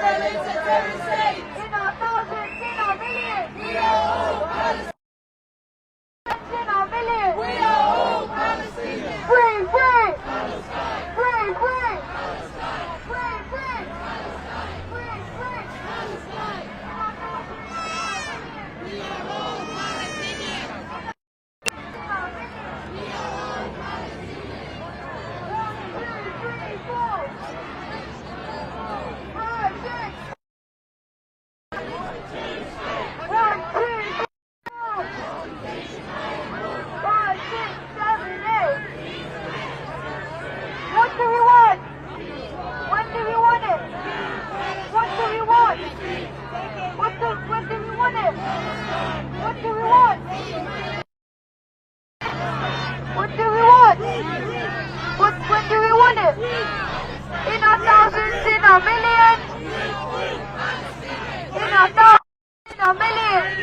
Israel is a terrorist state. In our thousands, in our millions. We are all Palestinians. In our millions. We are all Palestinians. Free, free. Palestine. Free, free. Palestine. Free, free. Palestine. Free, free. Palestine. In our thousands, in our millions. We are all Palestinians. In our millions. We are all Palestinians. 1, 2, 3, 4. 5, 6. 1, 2, 3, 4. 5, 6, 7, 8. What do we want? When do we want it? What do we want? When do we want it? What do we want? What do we want? When do we want it? In our thousands, in our millions. In our thousands, in our millions.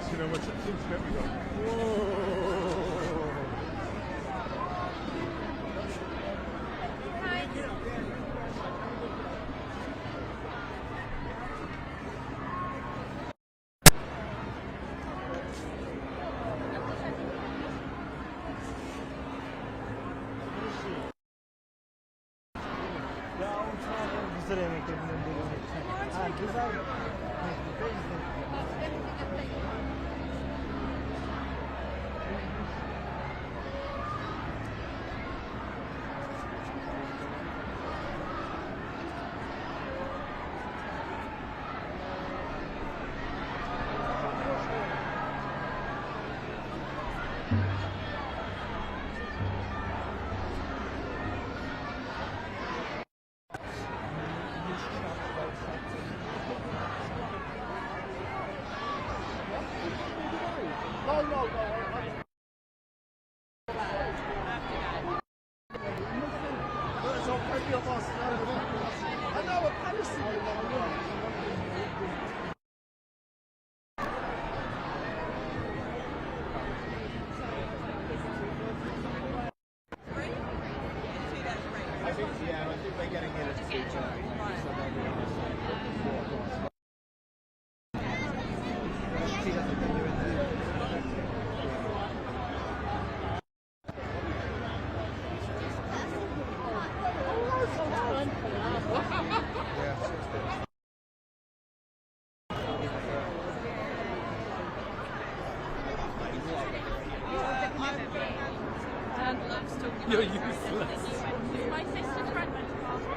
You know what's it seems to me go, whoa. Ya o çağırın güzel yemeklerinden biri. Ha güzel. I think they're getting in as teacher. You're useless. My sister's friend went to Gaza.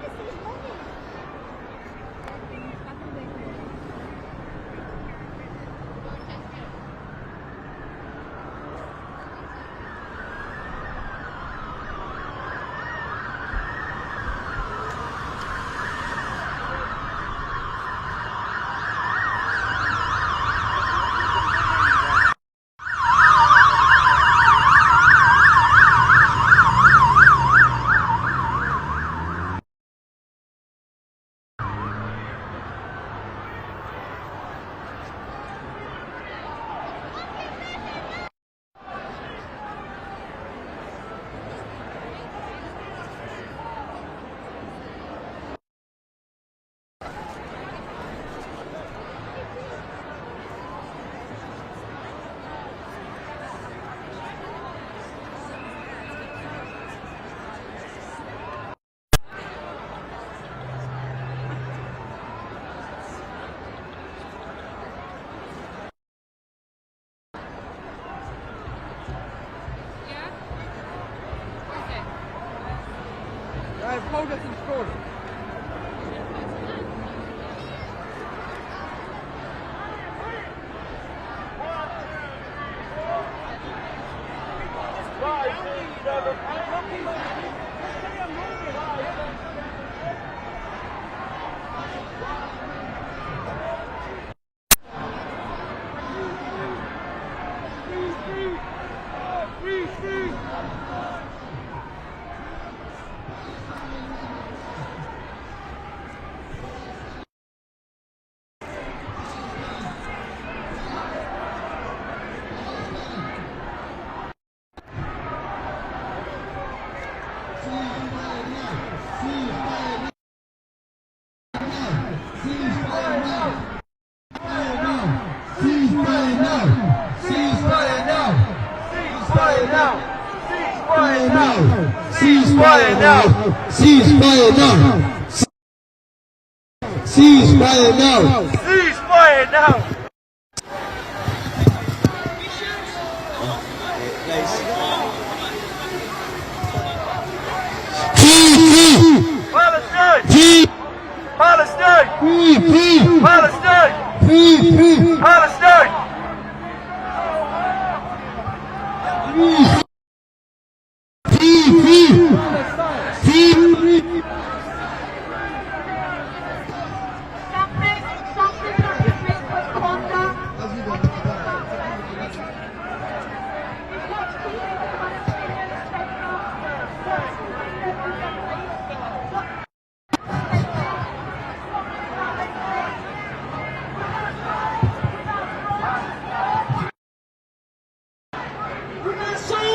Ceasefire now! Ceasefire now! Ceasefire now! Ceasefire now! Palestine! Palestine! Palestine! Palestine! We're not saying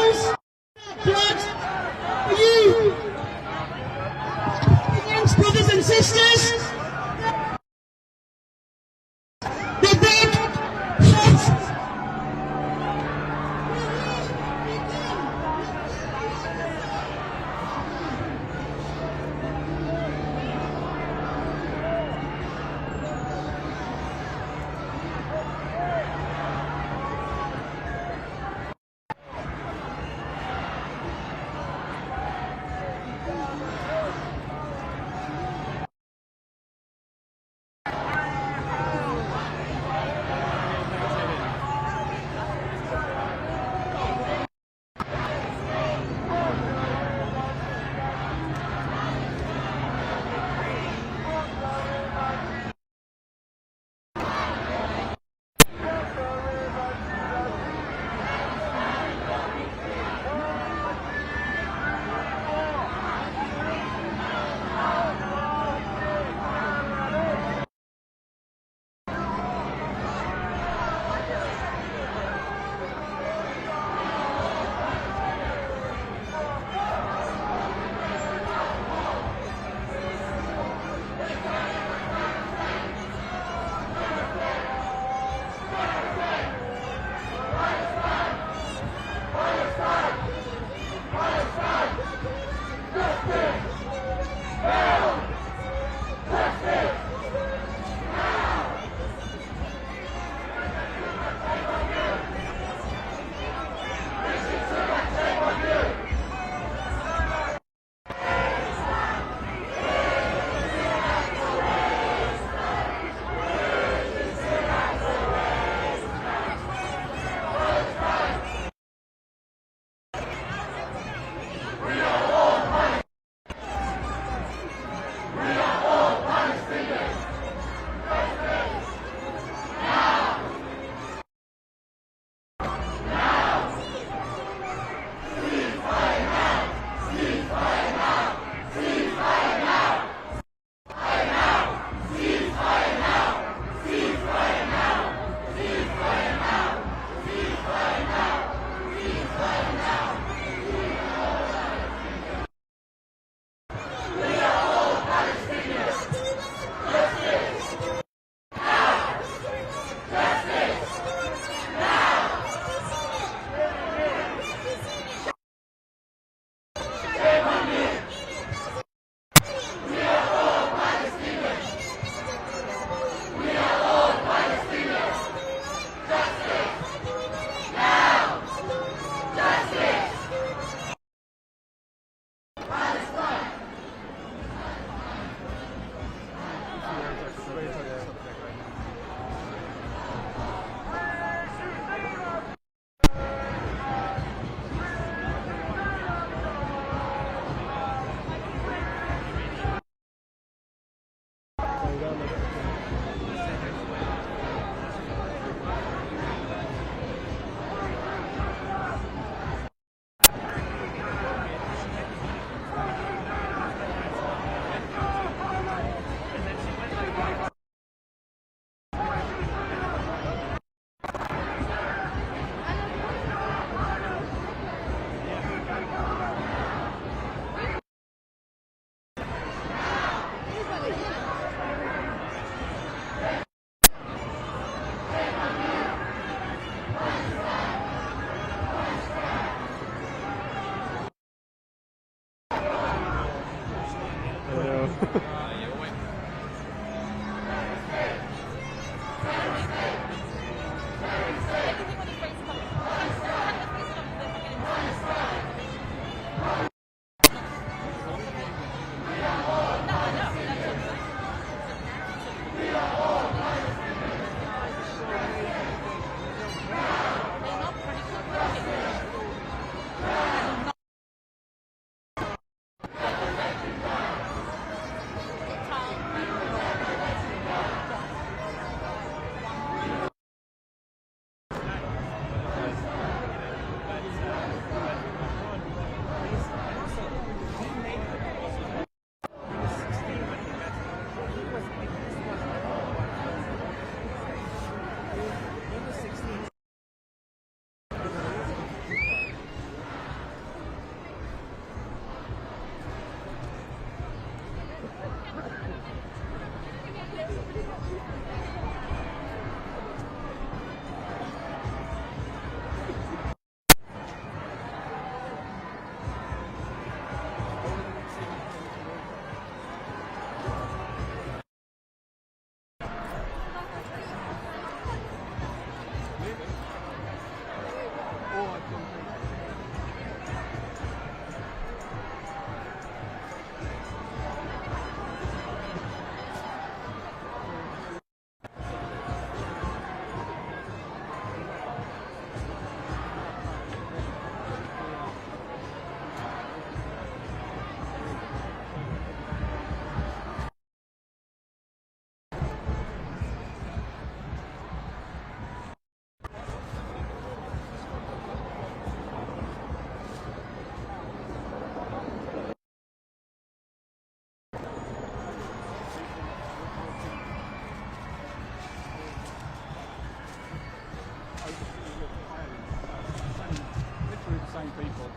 same people.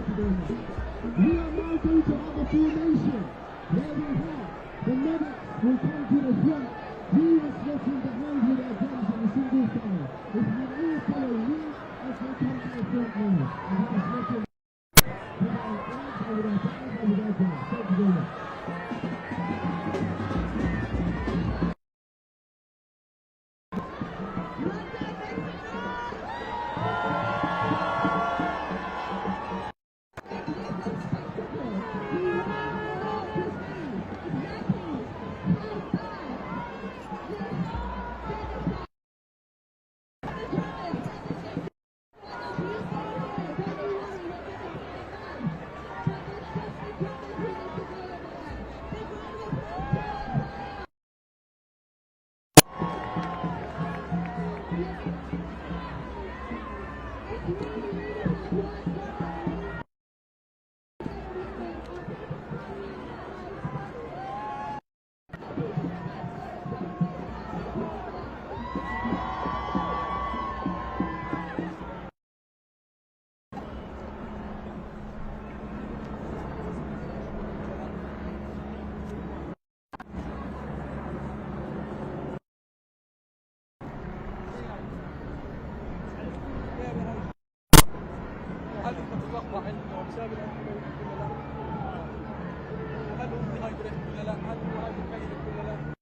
We are now going to have a formation where we have the medics will come to the front. We will slot in behind with our guns on a single file. If you all follow me as we come to the front now, and we will slot in with our guns and with our guns and with our guns. Thank you very much. هل تتوقع انه بسبب الانتخابات ولا لا؟ وهل هو نهاية ولا لا؟ هل هو نهاية الكلمة ولا لا؟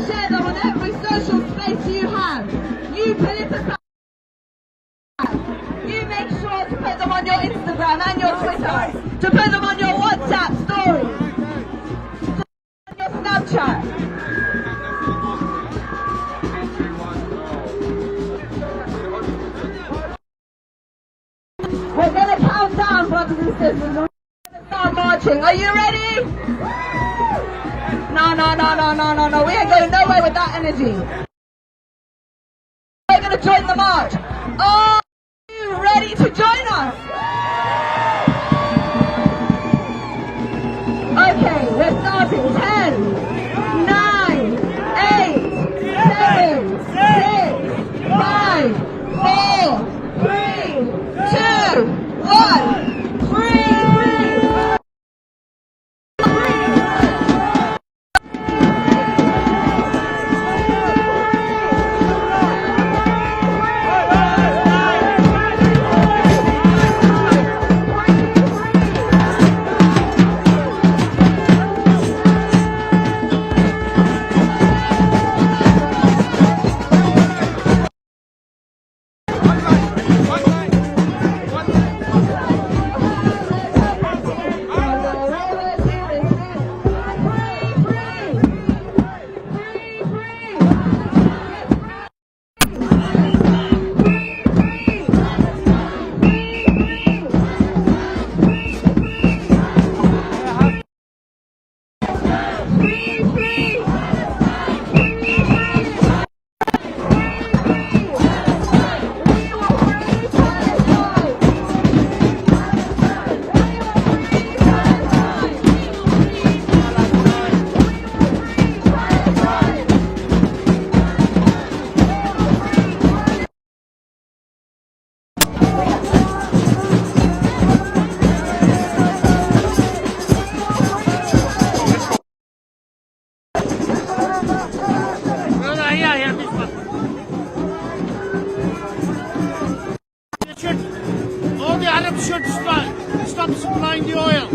share them on every social space you have. You politicize. You make sure to put them on your Instagram and your Twitter, to put them on your WhatsApp stories, to put them on your Snapchat. We're going to count down, brothers and sisters, and we're going to start marching. Are you ready? No. We ain't going nowhere with that energy. We're going to join the march. Are you ready to join us? Okay, we're starting. 10, 9, 8, 7, 6, 5, 4, 3, 2, 1. Free! All the Arabs should stop supplying the oil,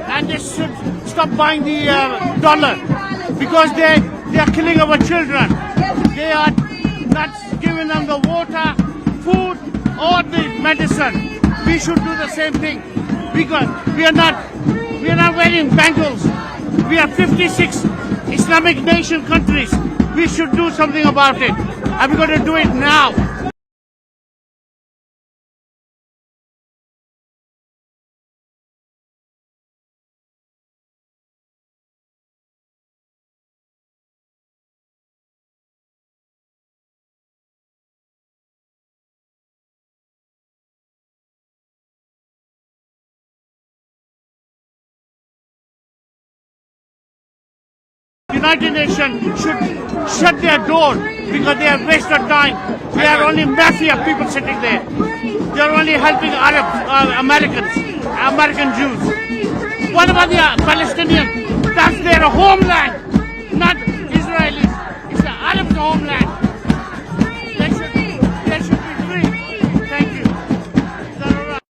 and they should stop buying the dollar, because they are killing our children. They are not giving them the water, food, or the medicine. We should do the same thing, because we are not wearing bangles. We are 56 Islamic nation countries. We should do something about it, and we're going to do it now. United Nations should shut their door, because they have wasted time. They are only mafia people sitting there. They are only helping Arabs, American Jews. What about the Palestinians? That's their homeland, not Israelis. It's the Arabs' homeland. They should be free. Thank you. Is that all right?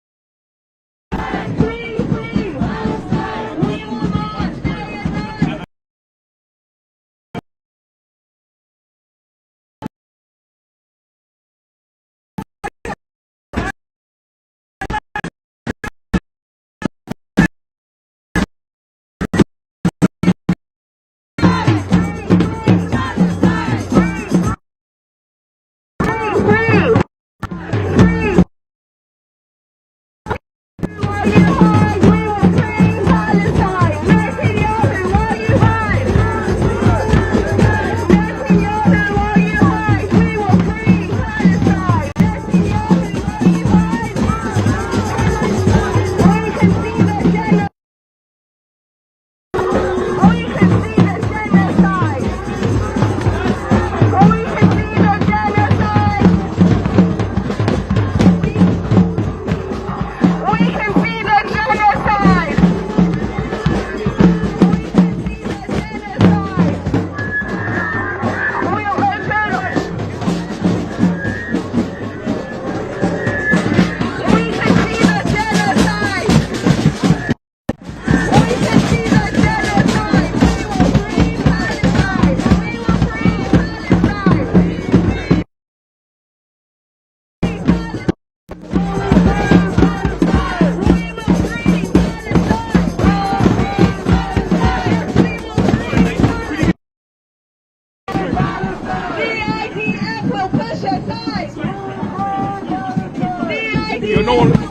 no one.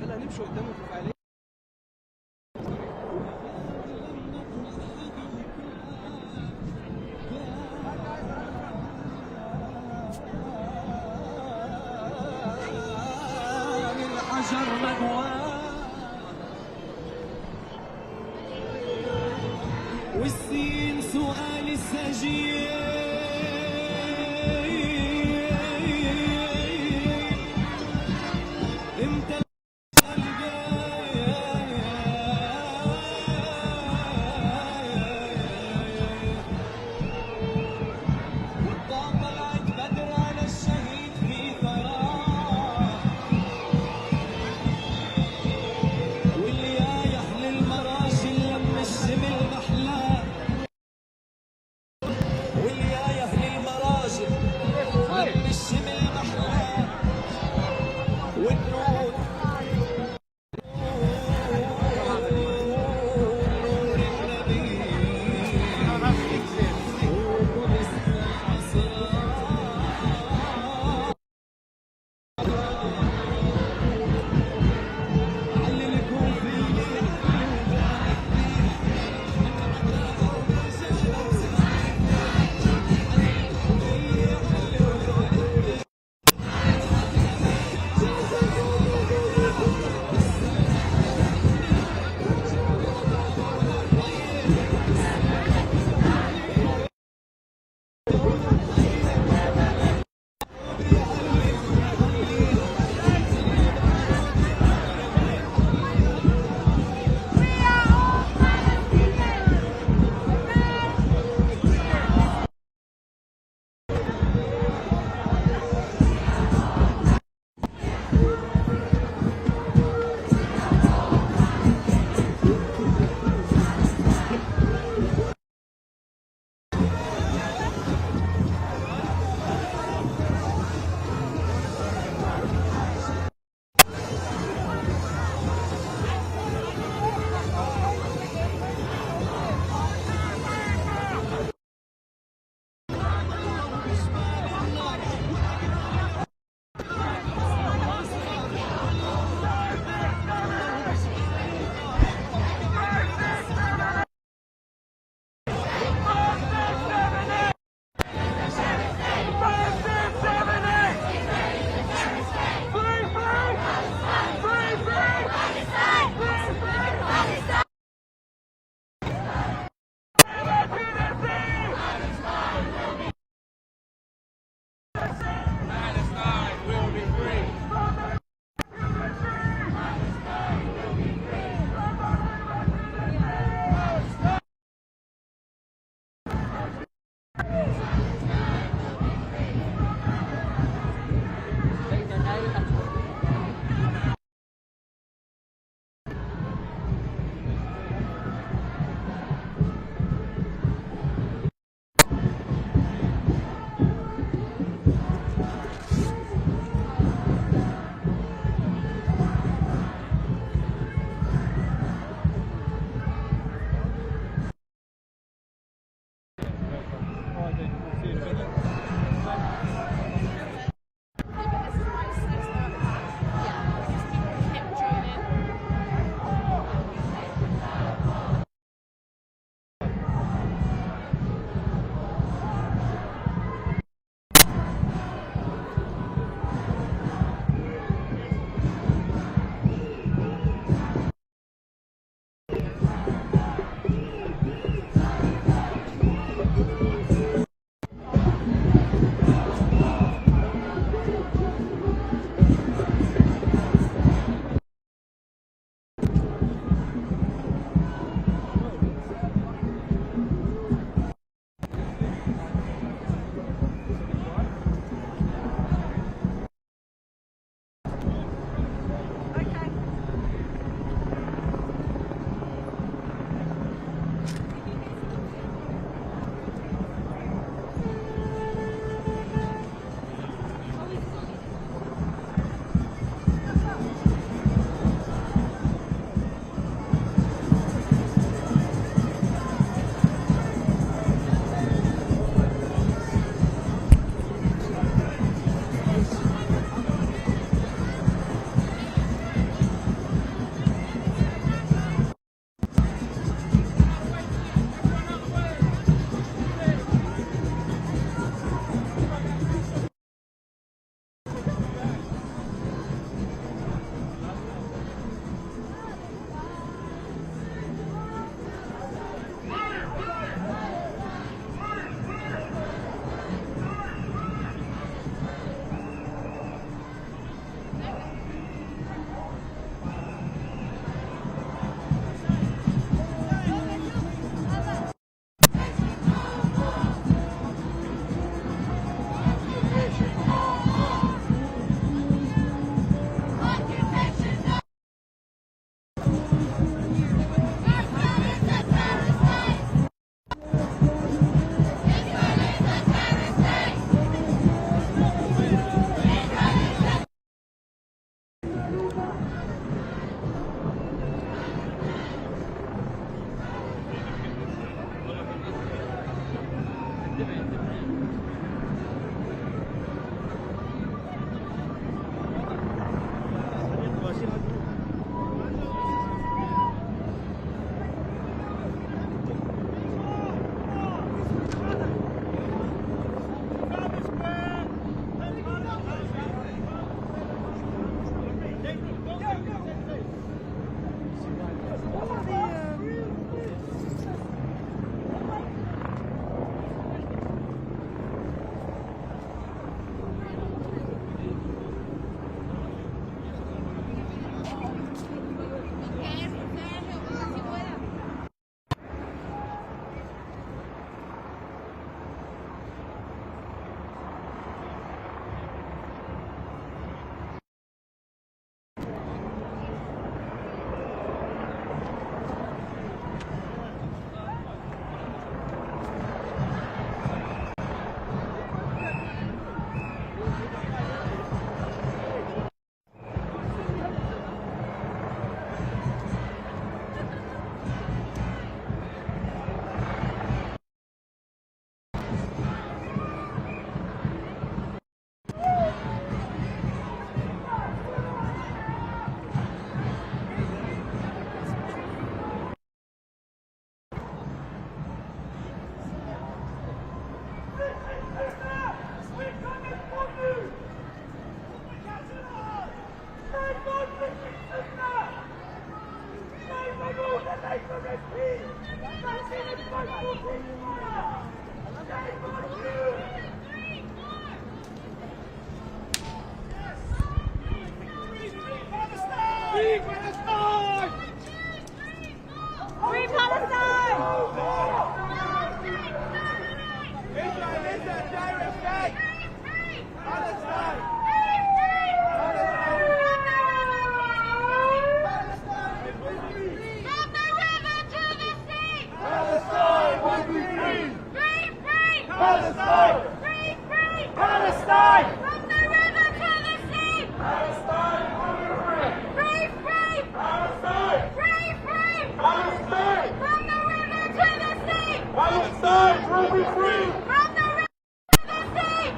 يلا نمشي قدامه في فعالية. الحجر مدواه والسين سؤال السجين امتى وطلعت بدر على الشهيد في ثراه واليايح للمراجل لما الشمل محلاه واليايح للمراجل لما الشمل محلاه والنور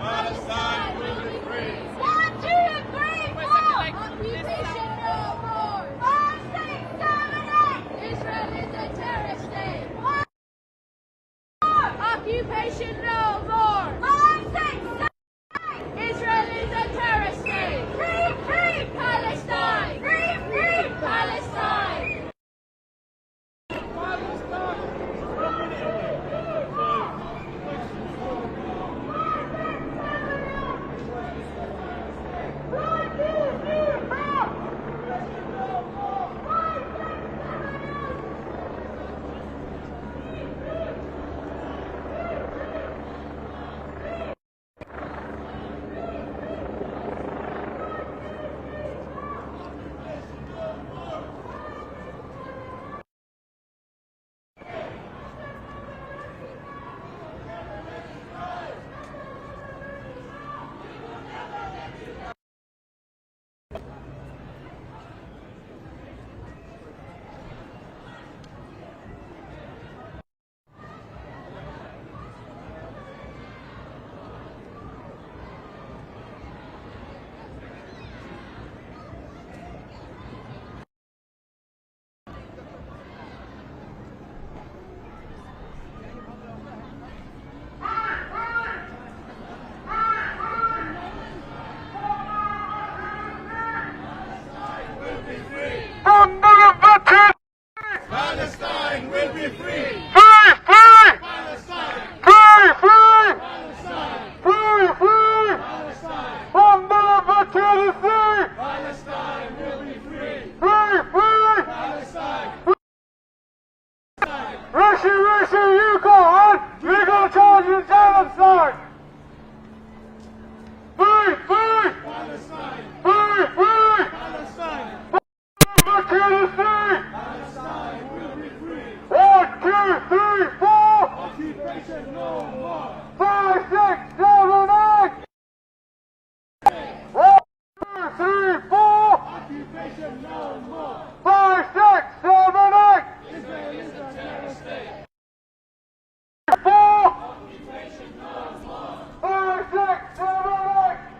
Palestine will be free. 1, 2, 3, 4. Occupation no more. 5, 6, 7, 8. Israel is a terrorist state. 1 more. Occupation no more. 5, 6, 7, 8. Israel is a terrorist state. Free, free. Palestine. Free, free. Palestine. Palestine will be free. Free, free. Palestine. Free, free. Palestine. Free, free. Palestine. From militant to free. Palestine will be free. Free, free. Palestine. Russia, you go on. We're going to charge you genocide. Free, free. Palestine. Free, free. Palestine. Militant to free. Palestine will be free. 1, 2, 3, 4. Occupation no more. 5, 6, 7, 8. 1, 2, 3, 4. Occupation no more. 5, 6, 7, 8. Israel is a terrorist state. 4. Occupation no more. 5, 6, 7, 8.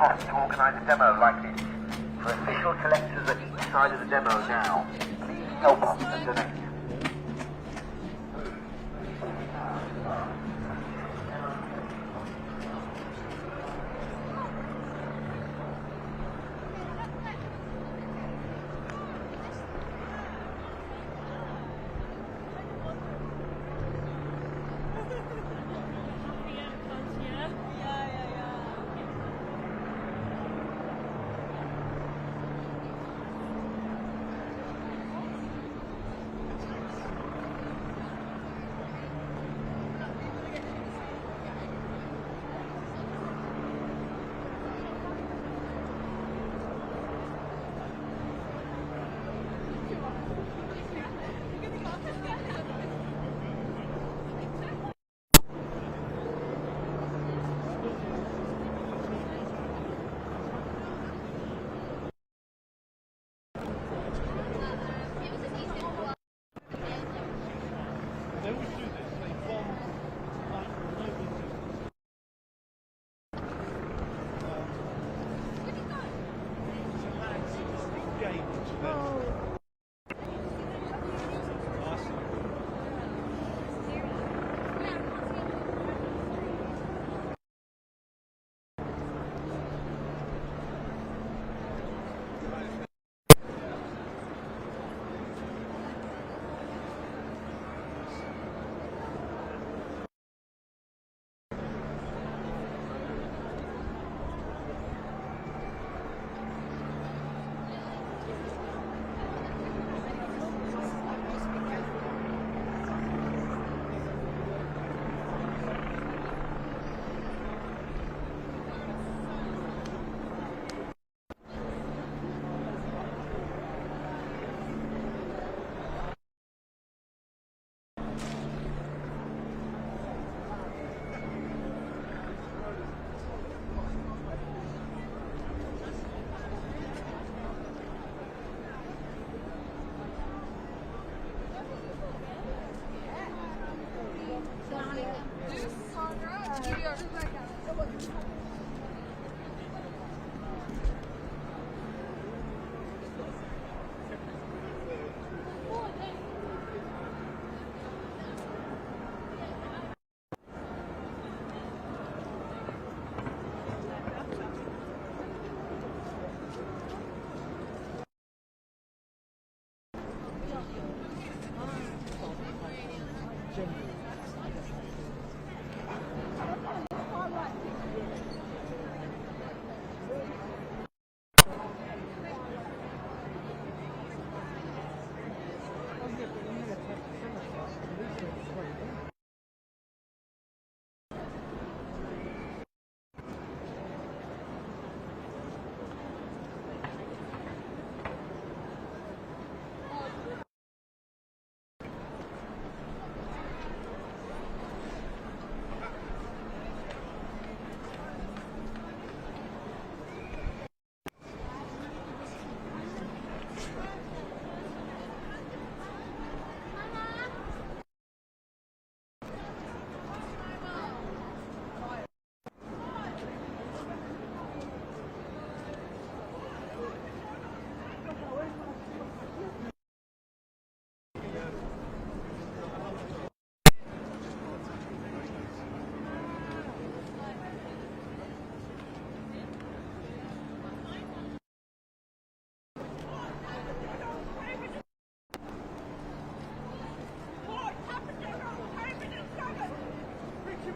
To organise a demo like this. For official collectors at each side of the demo now, please help us and donate.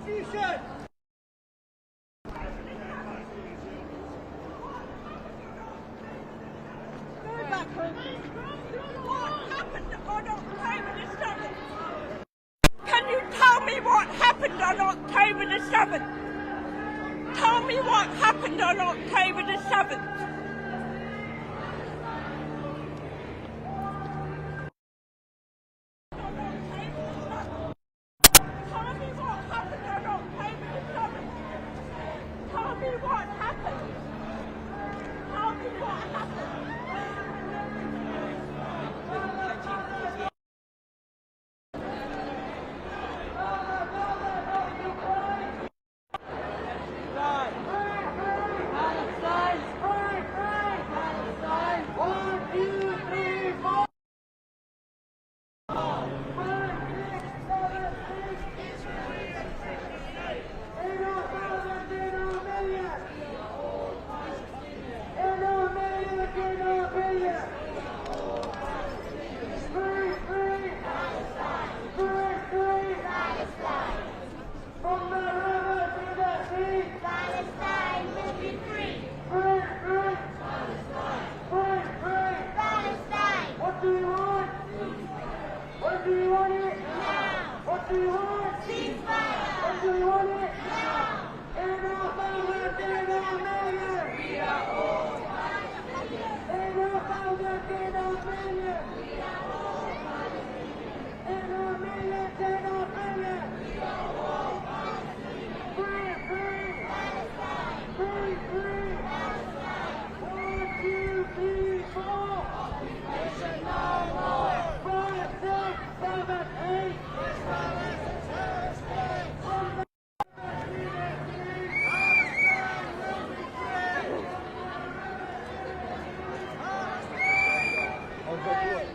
Constitution! What happened on October the 7th? Can you tell me what happened on October the 7th? Tell me what happened on October the 7th. Tell me what happened on October the 7th. Tell me what happened. Tell me what happened. I'll go through it.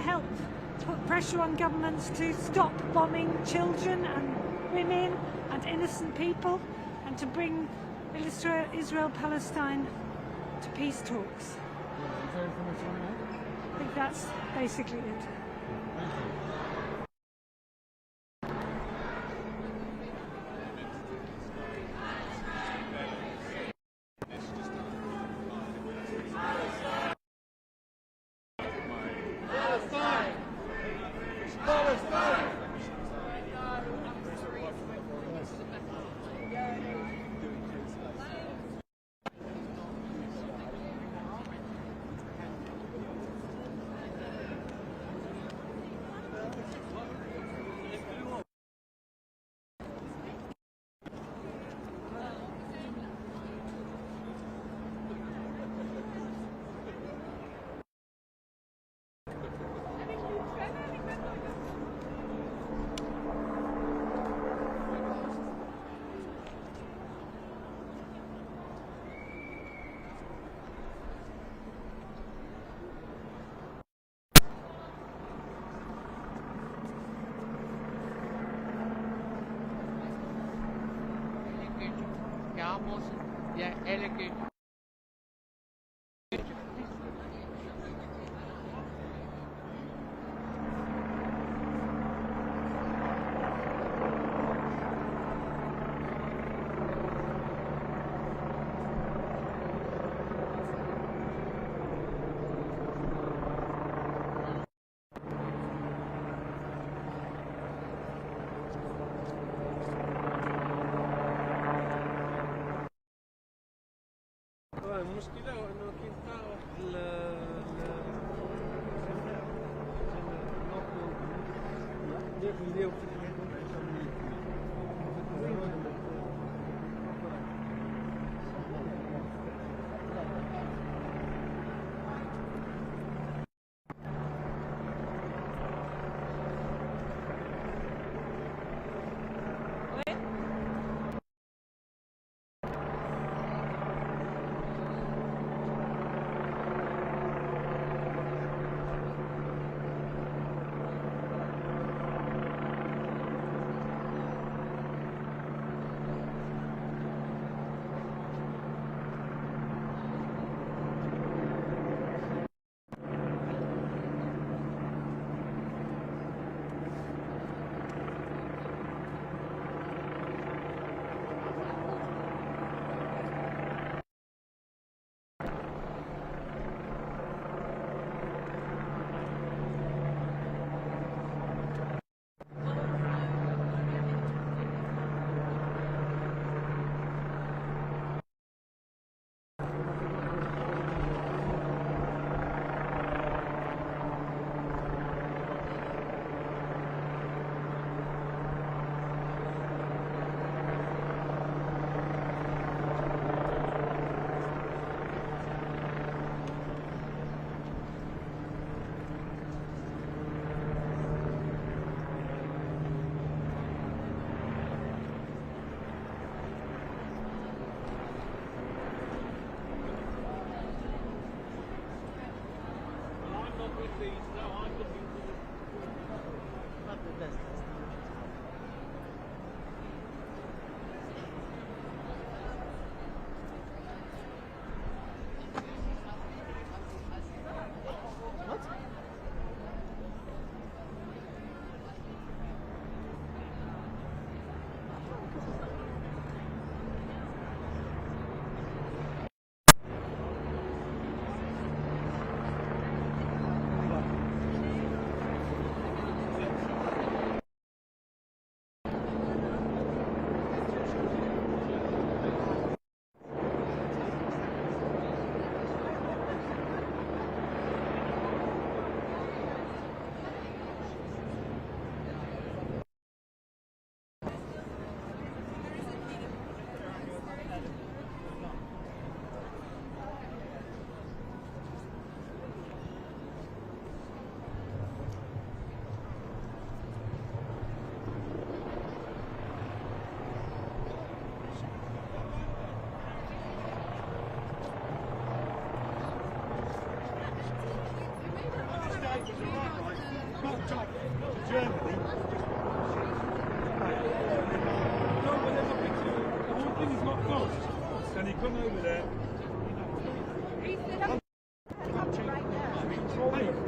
help to put pressure on governments to stop bombing children and women and innocent people, and to bring Israel-Palestine to peace talks. I think that's basically it. المشكلة انه كنتاو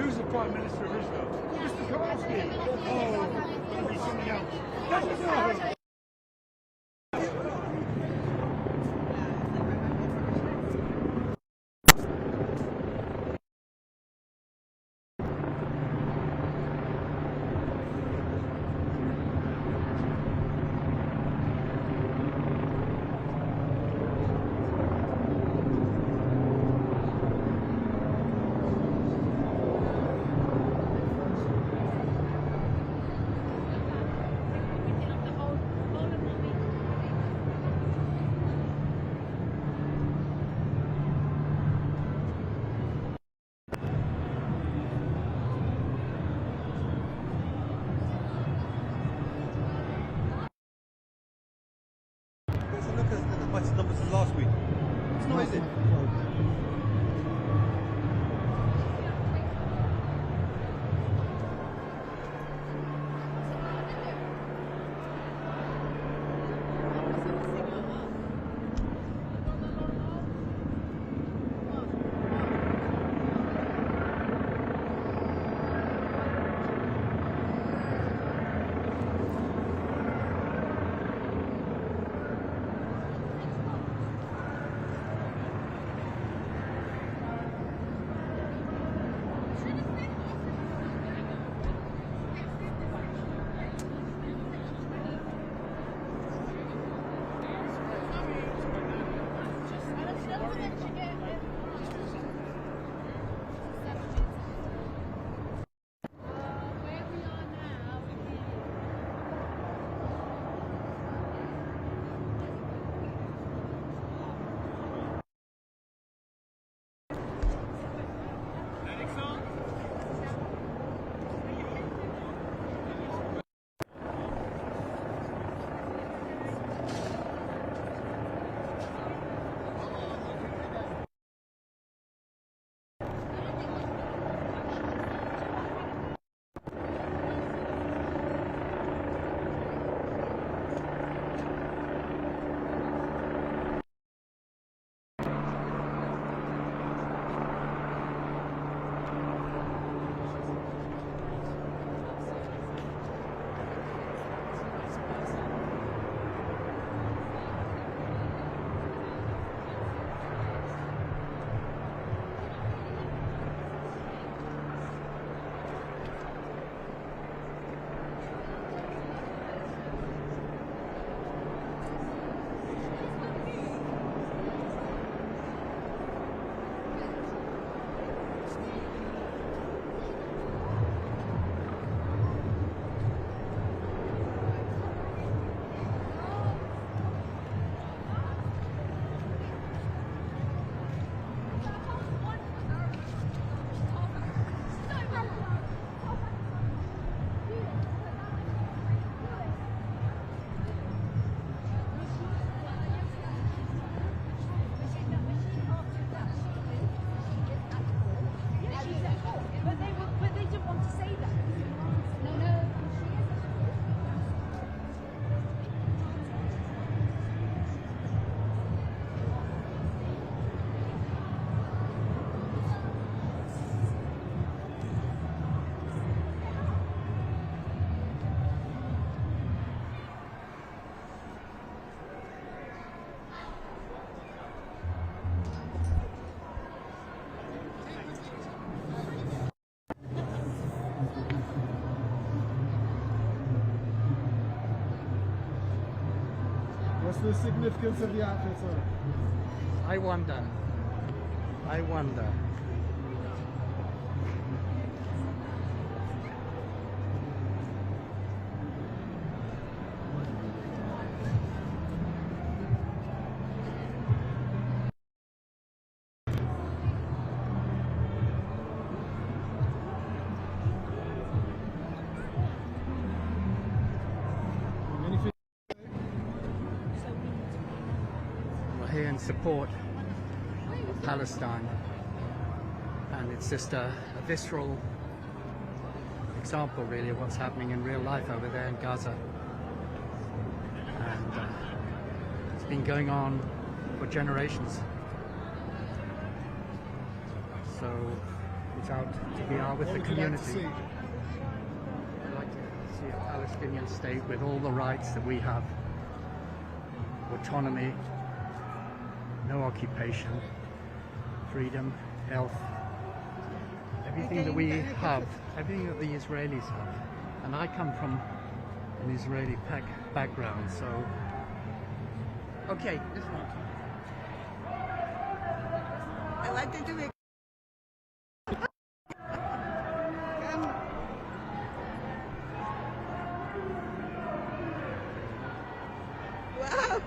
Who's the Prime Minister of Israel? Mr. Kowalski. Oh, it'll be something else. No. Look at the better numbers than last week. It's not, is it? What's the significance of the outfit, sir? I wonder. I wonder. Here in support of Palestine, and it's just a visceral example really of what's happening in real life over there in Gaza, and it's been going on for generations. So is out to be out with the community. I'd like to see a Palestinian state with all the rights that we have. Autonomy, no occupation, freedom, health, everything that we have, everything that the Israelis have. And I come from an Israeli background, so... Okay, this one. I like to do it. Wow!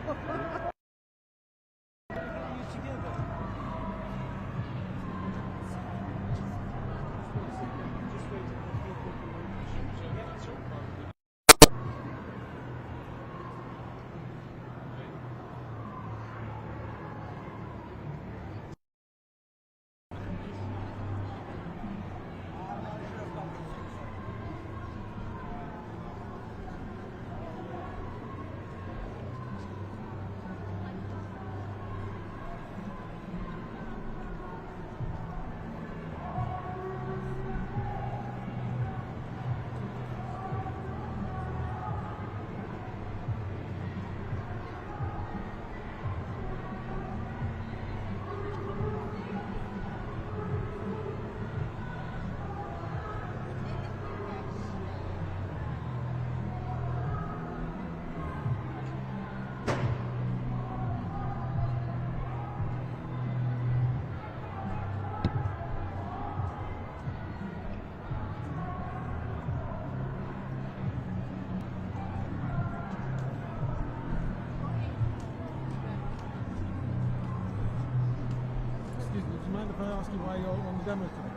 Do you mind if I ask you why you're on the demo today?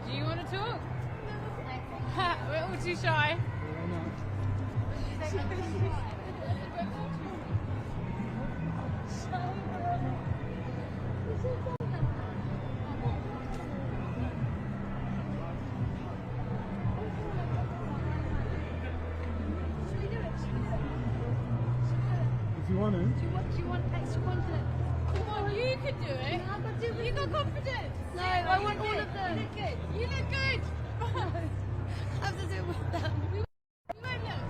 Do you want to talk? We're all too shy. If you want to. Do you want extra content? Come on, you can do it. You got confidence. No, I want all of them. You look good. You look good. I have to do it with them. You won't look.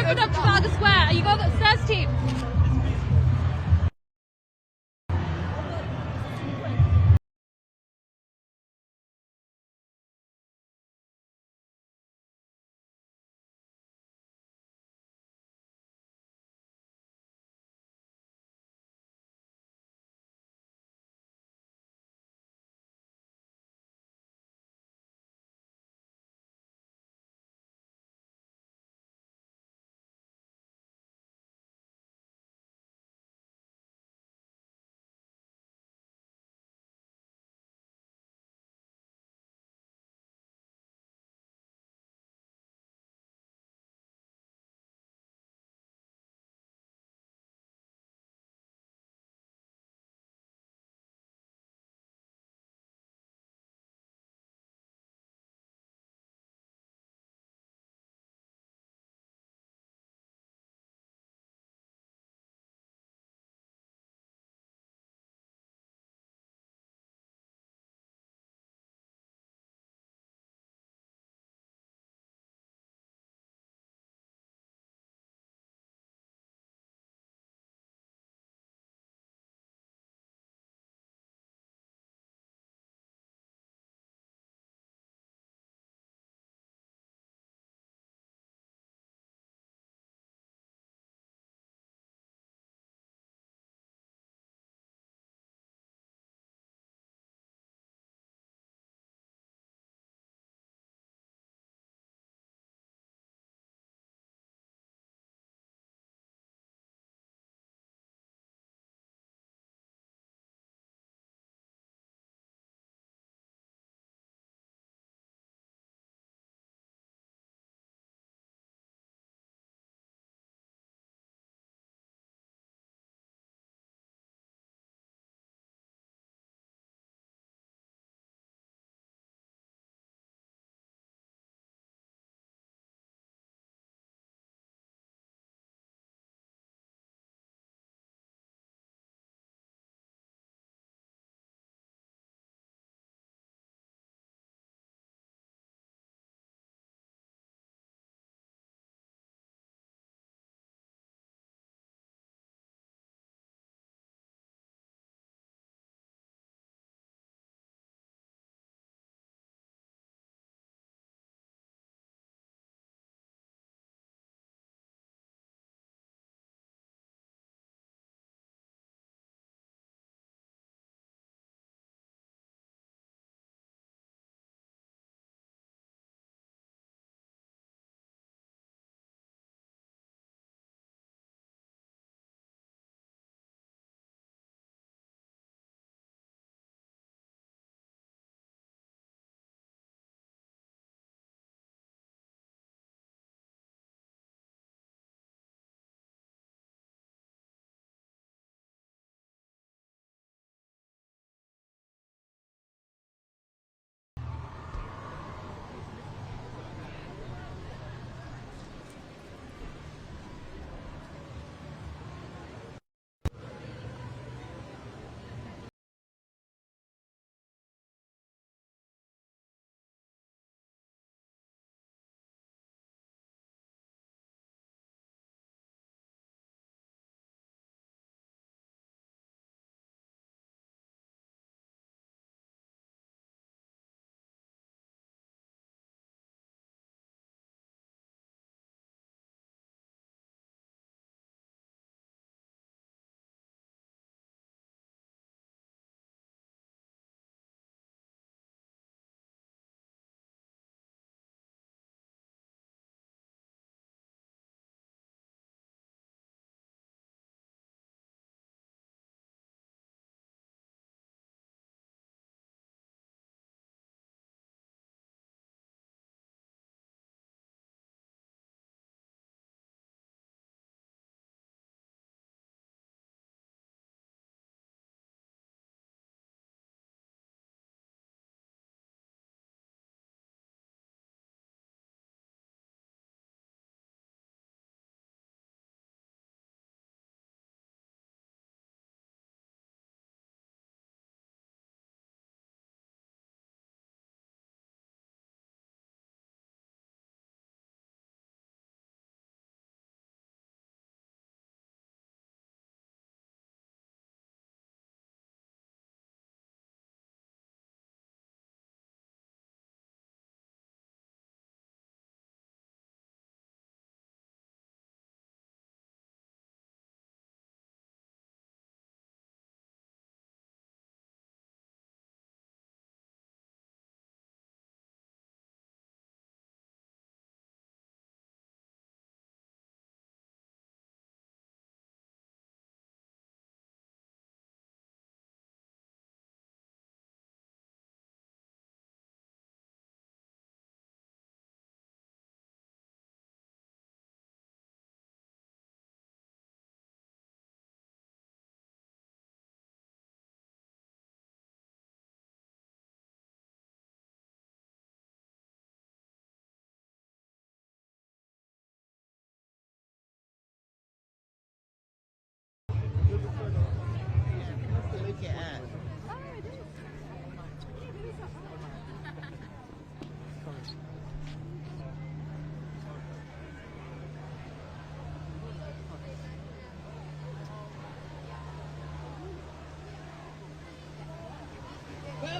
open up Trafalgar Square. Are you going upstairs, team?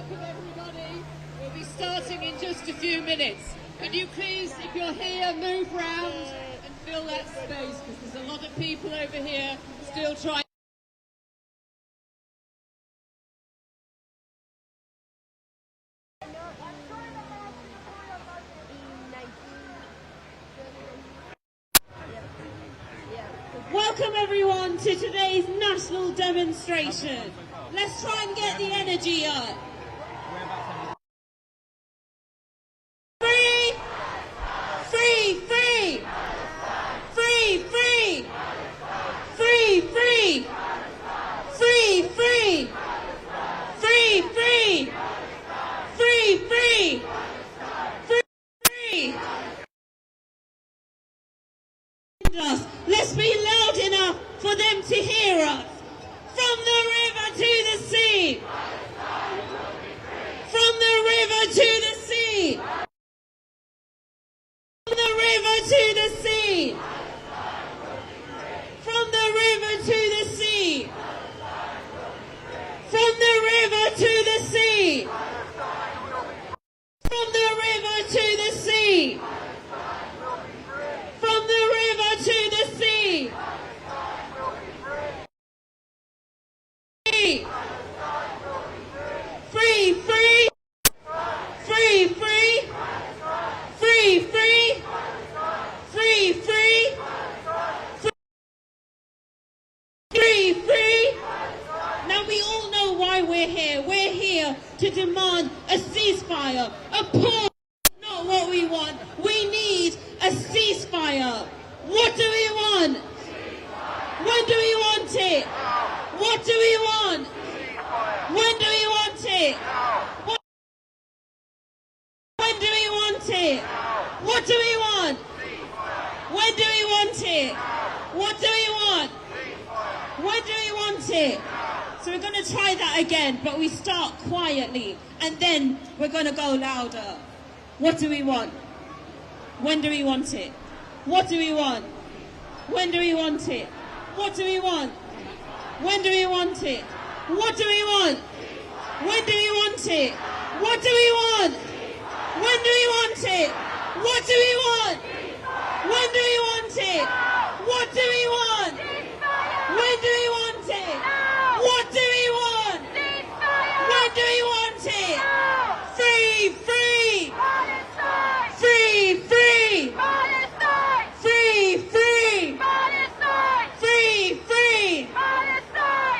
Welcome everybody. We'll be starting in just a few minutes. Could you please, if you're here, move round and fill that space, because there's a lot of people over here still trying. Welcome everyone to today's national demonstration. Let's try and get the energy up. Free! Free! Free! Free! Free! Free! Free! Free! Free! Free! Free! Free! Free! Free! Us. Let's be loud enough for them to hear us. From the river to the sea. From the river to the sea. From the river to the sea. From the river to the sea. From the river to the sea. From the river to the sea. From the river to the sea. Free, free, free, free, free, free, free, free, free, free, free. Now we all know why we're here. We're here to demand a ceasefire. A pause is not what we want. We need a ceasefire. What do we want? When do we want it? What do we want? When do we want it? When do we want it? What do we want? When do we want it? What do we want? When do we want it? So we're going to try that again, but we start quietly, and then we're going to go louder. What do we want? When do we want it? What do we want? When do we want it? What do we want? When do we want it? What do we want? When do we want it? What do we want? When do we want it? What do we want? When do we want it? What do we want? When do we want it? What do we want? When do we want it? Free, free! Free, free! Free, free! Free, free!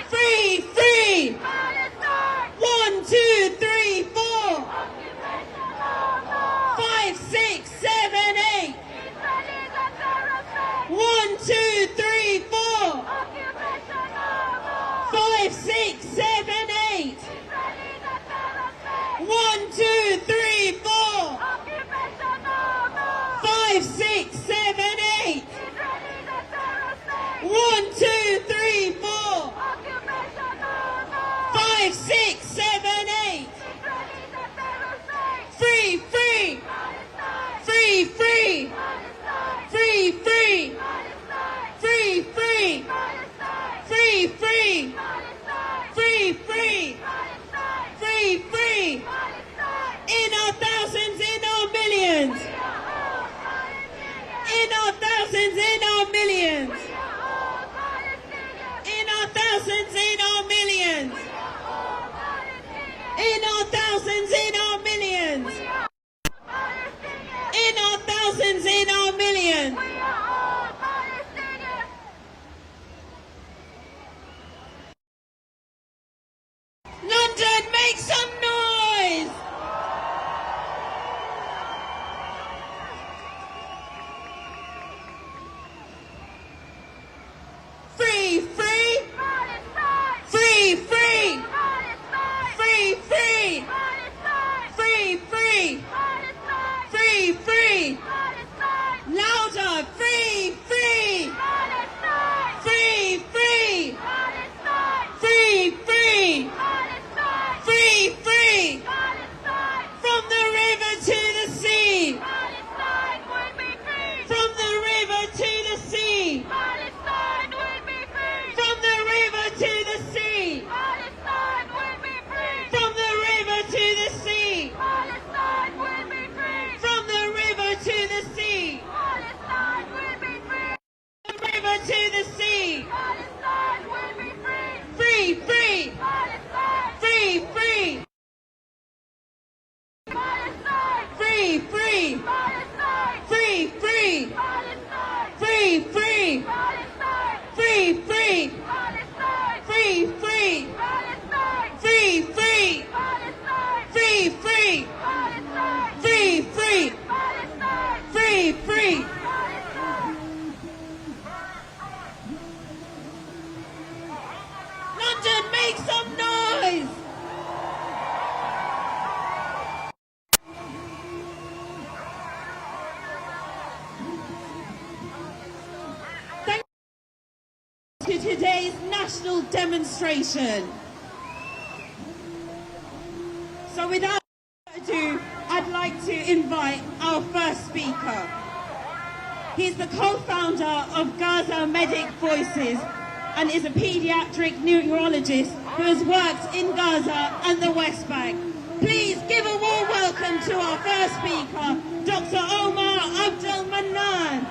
Free, free! 1, 2, 3, 4. 5, 6, 7, 8. 1, 2, 3, 4. 5, 6, 7, 8. 1, 2, 3, 4. 5, 6, 7, 8. 1, 2, 3, 4. 5, 6, 7, 8. Free, free! Free, free! Free, free! Free, free! Free, free! Free, free! Free, free! In our thousands, in our millions! In our thousands, in our millions! In our thousands, in our millions! In our thousands, in our millions! In our thousands, in our millions! London, make some noise! Free, free! Free, free! Free, free! to the sea. Palestine will be free. Free, free. Palestine. Free, free. Palestine. Free, free. Palestine. Free, free. Palestine. Free, free. Palestine. Free, free. Palestine. Free, free. Palestine. Free, free. Palestine. Free, free. Palestine. Free, free. Palestine. Free, free. London, make some noise! Thank you to today's national demonstration. So without further ado, I'd like to invite our first speaker. He's the co-founder of Gaza Medic Voices and is a pediatric neurologist who has worked in Gaza and the West Bank. Please give a warm welcome to our first speaker, Dr. Omar Abdelmanan.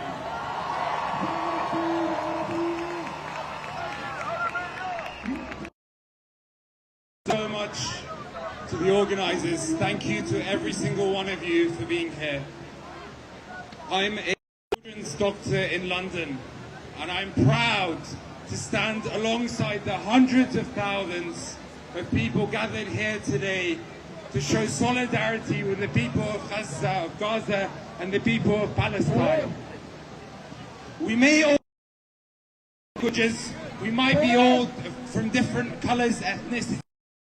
So much to the organisers. Thank you to every single one of you for being here. I'm a children's doctor in London, and I'm proud to stand alongside the hundreds of thousands of people gathered here today to show solidarity with the people of Gaza and the people of Palestine. We may all languages, we might be all from different colours, ethnicity,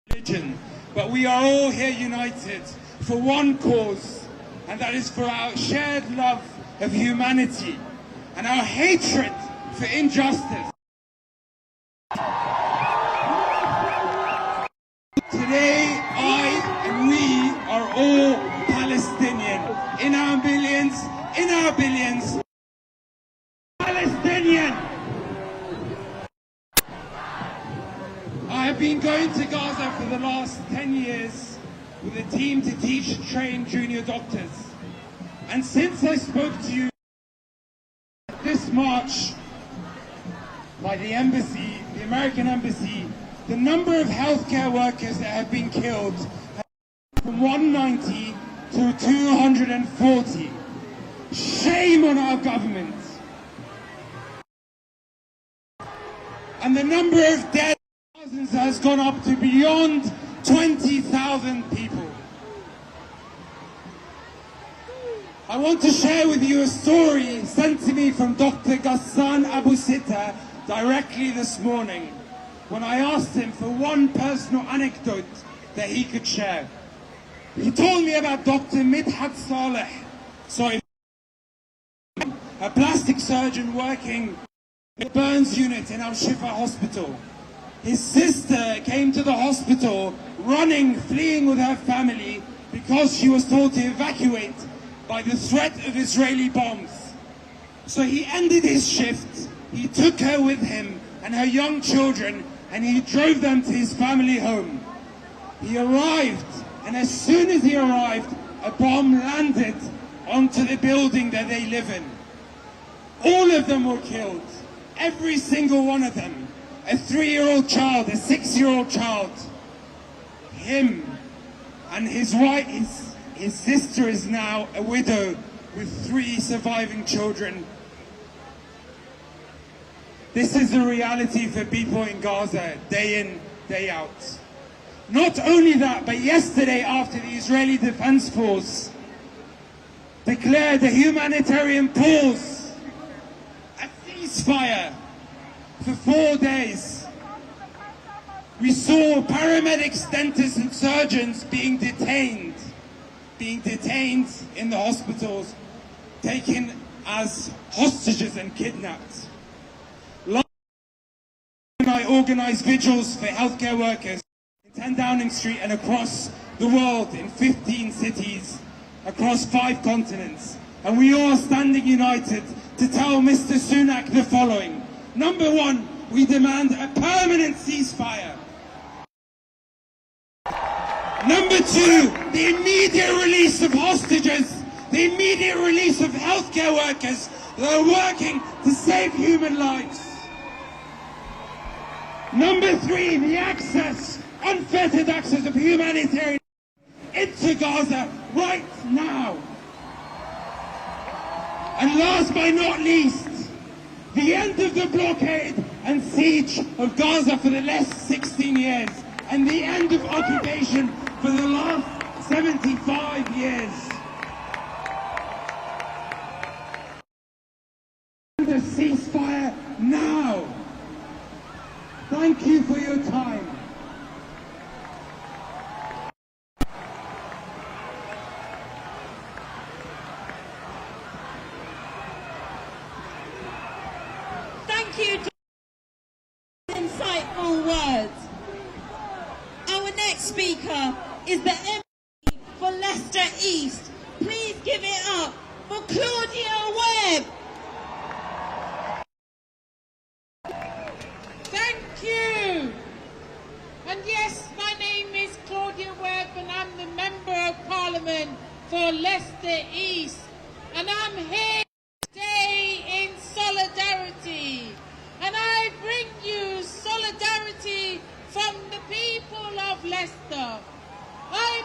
religion, but we are all here united for one cause, and that is for our shared love of humanity and our hatred for injustice. Today, I and we are all Palestinian. In our billions, Palestinian! I have been going to Gaza for the last 10 years with a team to teach and train junior doctors. And since I spoke to you this March by the embassy, the American embassy, the number of healthcare workers that have been killed has gone from 190 to 240. Shame on our government. And the number of dead thousands has gone up to beyond 20,000 people. I want to share with you a story sent to me from Dr. Ghassan Abu Sitta directly this morning, when I asked him for one personal anecdote that he could share. He told me about Dr. Midhat Saleh, a plastic surgeon working in the burns unit in Al-Shifa hospital. His sister came to the hospital running, fleeing with her family because she was told to evacuate by the threat of Israeli bombs. So he ended his shift, he took her with him and her young children, and he drove them to his family home. He arrived, and as soon as he arrived, a bomb landed onto the building that they live in. All of them were killed, every single one of them. A 3-year-old child, a 6-year-old child. Him and his wife, his sister is now a widow with 3 surviving children. This is the reality for people in Gaza, day in, day out. Not only that, but yesterday after the Israeli Defense Force declared a humanitarian pause, a ceasefire for 4 days, we saw paramedics, dentists and surgeons being detained in the hospitals, taken as hostages and kidnapped. I organised vigils for healthcare workers in 10 Downing Street and across the world in 15 cities, across 5 continents. And we are standing united to tell Mr. Sunak the following. Number 1, we demand a permanent ceasefire. Number 2, the immediate release of hostages, the immediate release of healthcare workers that are working to save human lives. Number 3, the access, unfettered access of humanitarian into Gaza right now. And last but not least, the end of the blockade and siege of Gaza for the last 16 years, and the end of occupation for the last 75 years. The ceasefire now. Thank you for your time. Thank you for insightful words. Our next speaker is the MP for Leicester East. Please give it up for Claudia Webb. Thank you. And yes, my name is Claudia Webb and I'm the Member of Parliament for Leicester East. And I'm here today in solidarity. And I bring you solidarity from the people of Leicester. I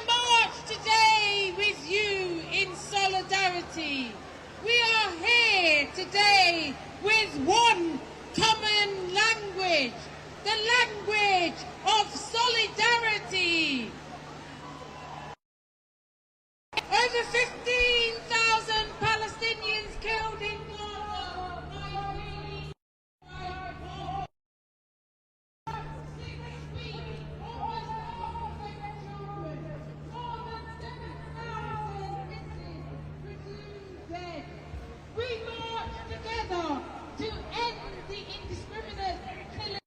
march today with you in solidarity. We are here today with one common language, the language of solidarity. Over 15,000 Palestinians killed in Gaza by Israeli fire. 6 weeks, almost half of their children. More than 7,000 missing, presumed dead. We march together to end the indiscriminate killing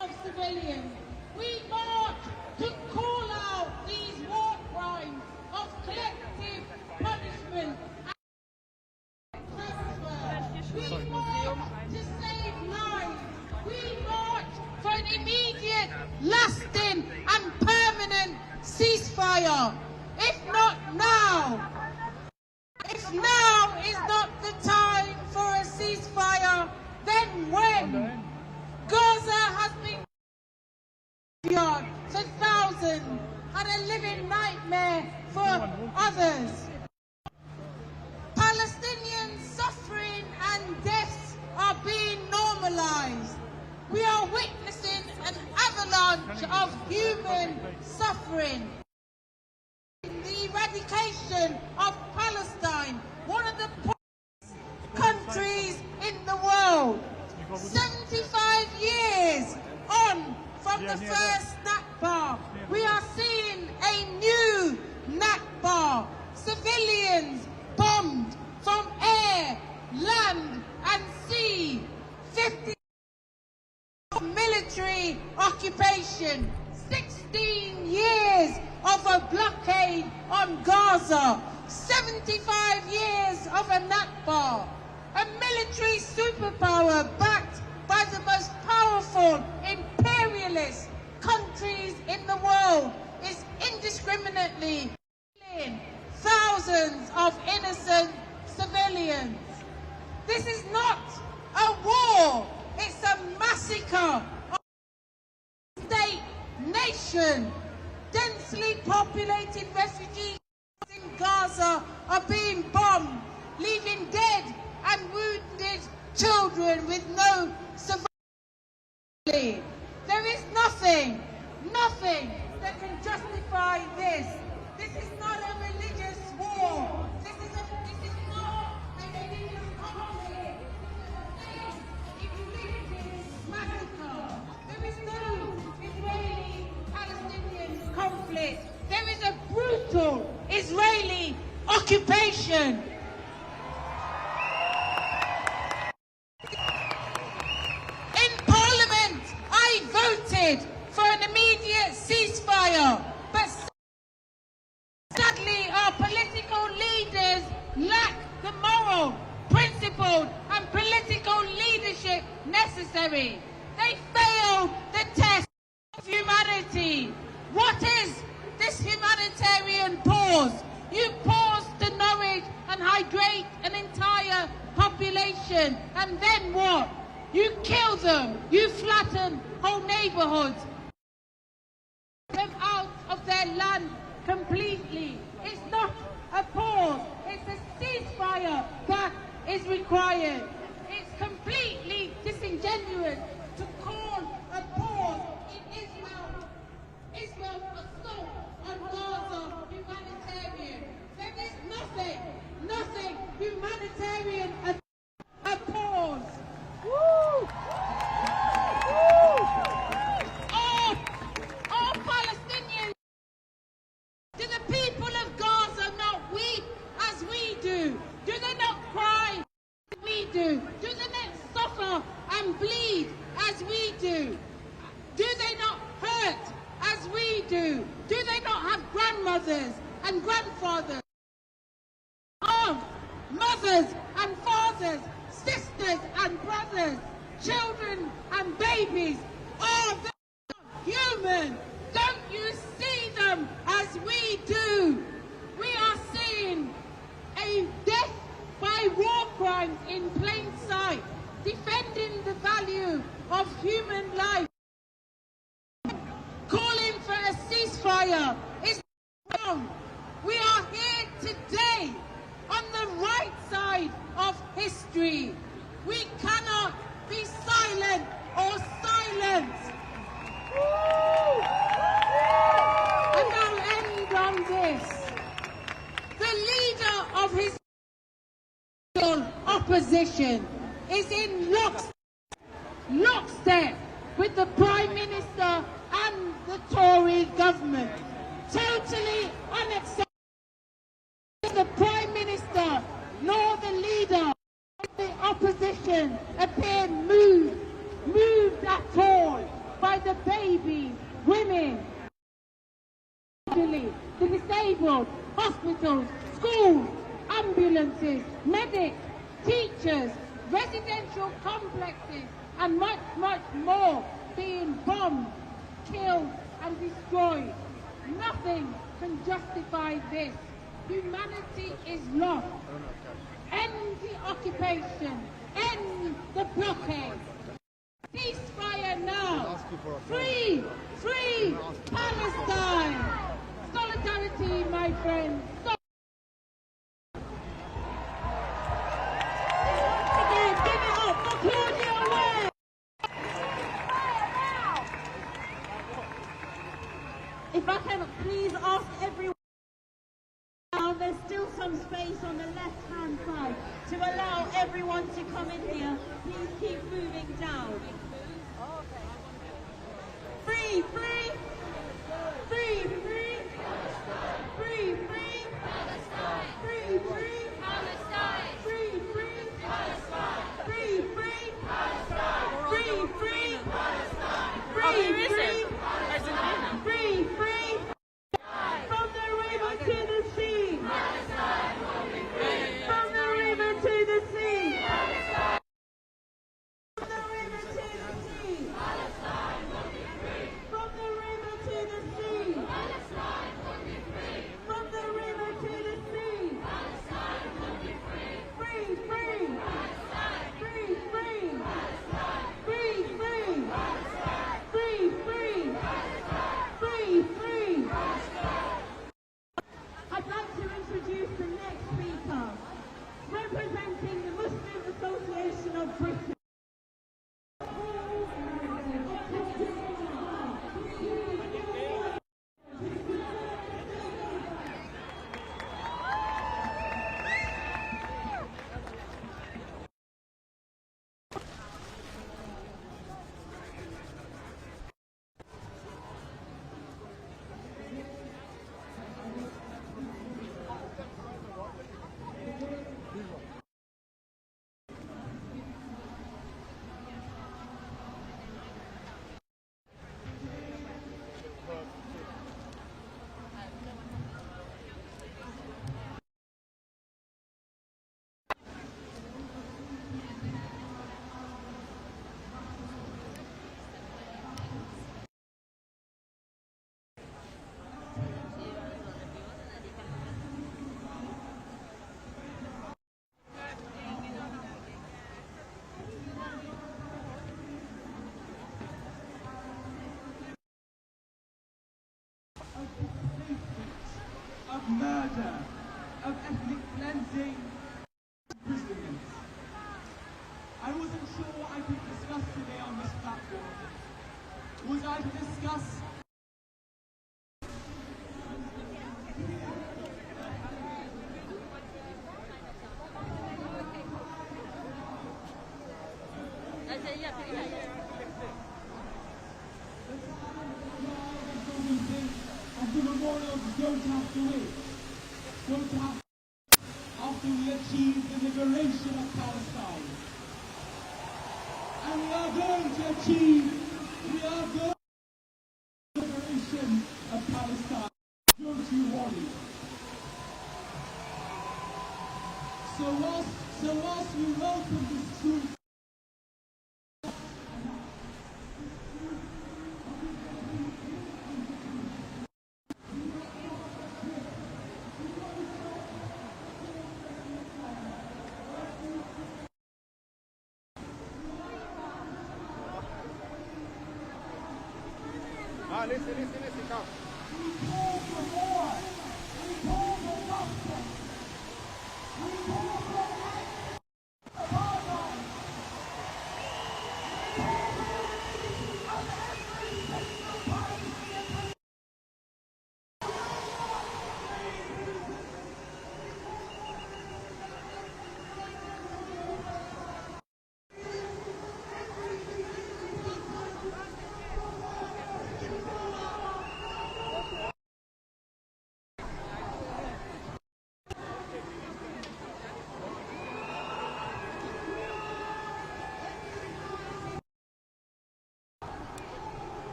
of civilians. We march to call out these war crimes of collective punishment and transfer. We march to save lives. We march for an immediate, lasting and permanent ceasefire. If not now, if now is not the time for a ceasefire, then when? Gaza has been for thousands and a living nightmare for others. Palestinian suffering and deaths are being normalized. We are witnessing an avalanche of human suffering. The eradication of Palestine, one of the poorest countries in the world. 75 years on from the first Nakba, we are seeing a new Nakba. Civilians bombed from air, land and sea. 50 military occupation. 16 years of a blockade on Gaza. 75 years of a Nakba. A military superpower backed by the most powerful imperialist countries in the world is indiscriminately killing thousands of innocent civilians. This is not a war, it's a massacre of a state nation. Densely populated refugee camps in Gaza are being bombed, leaving dead and wounded children with no survival. There is nothing that can justify this. This is not a religious war. This is not a religious conflict. This is a state-inflicted massacre. There is no Israeli-Palestinian conflict. There is a brutal Israeli occupation. Voted for an immediate ceasefire, but sadly our political leaders lack the moral, principled and political leadership necessary. They failed the test of humanity. What is this humanitarian pause? You pause to nourish and hydrate an occupation, and then what? You kill them, you flatten whole neighborhoods, them out of their land completely. It's not a pause, it's a ceasefire that is required. It's completely disingenuous to call a pause in Israel's assault on Gaza humanitarian. There is nothing humanitarian a pause. Woo! All Palestinians, do the people of Gaza not weep as we do? Do they not cry as we do? Do they not suffer and bleed as we do? Do they not hurt as we do? Do they not have grandmothers and grandfathers, aunts, mothers and fathers, sisters and brothers, children and babies? Are they human? Don't you see them as we do? We are seeing a death by war crimes in plain sight, defending the value of human life. Calling for a ceasefire is wrong. We are here today on the right side of history. We cannot be silent or silenced. And I'll end on this. The leader of his opposition is in lockstep with the Prime Minister and the Tory government. Totally unacceptable. The Prime Minister nor the leader of the opposition appear moved at all by the babies, women, the disabled, hospitals, schools, ambulances, medics, teachers, residential complexes, and much, much more being bombed, killed, and destroyed. Nothing can justify this. Humanity is lost. End the occupation. End the blockade. Ceasefire now. Free Palestine. Solidarity, my friends. If I can please ask everyone, there's still some space on the left-hand side to allow everyone to come in here. Please keep moving down. Free, free, free, free, free, free, Palestine. Free, free, Palestine. Free, free, Palestine. Free, free, Palestine. Free, free, Palestine. Free, free, Palestine. Free, free. From the river to the sea. Palestine will be free. From the river to the sea. Palestine. From the river to the sea. Palestine will be free. From the river to the sea. Palestine will be free. From the river to the sea. Palestine will be free. Free, free. Palestine. Free, free. Palestine. Free, free. Palestine. Free, free. Palestine. Free, free. I'd like to introduce the next speaker, representing the Muslim Association of Britain. sure what I could discuss today on this platform was I could discuss of the memorials don't have to wait. Don't have after we achieve the liberation of Palestine. And we are going to achieve the liberation of Palestine. Don't you worry. So whilst we welcome this truth, listen, come. we call for more. We call for justice. We call for apartheid.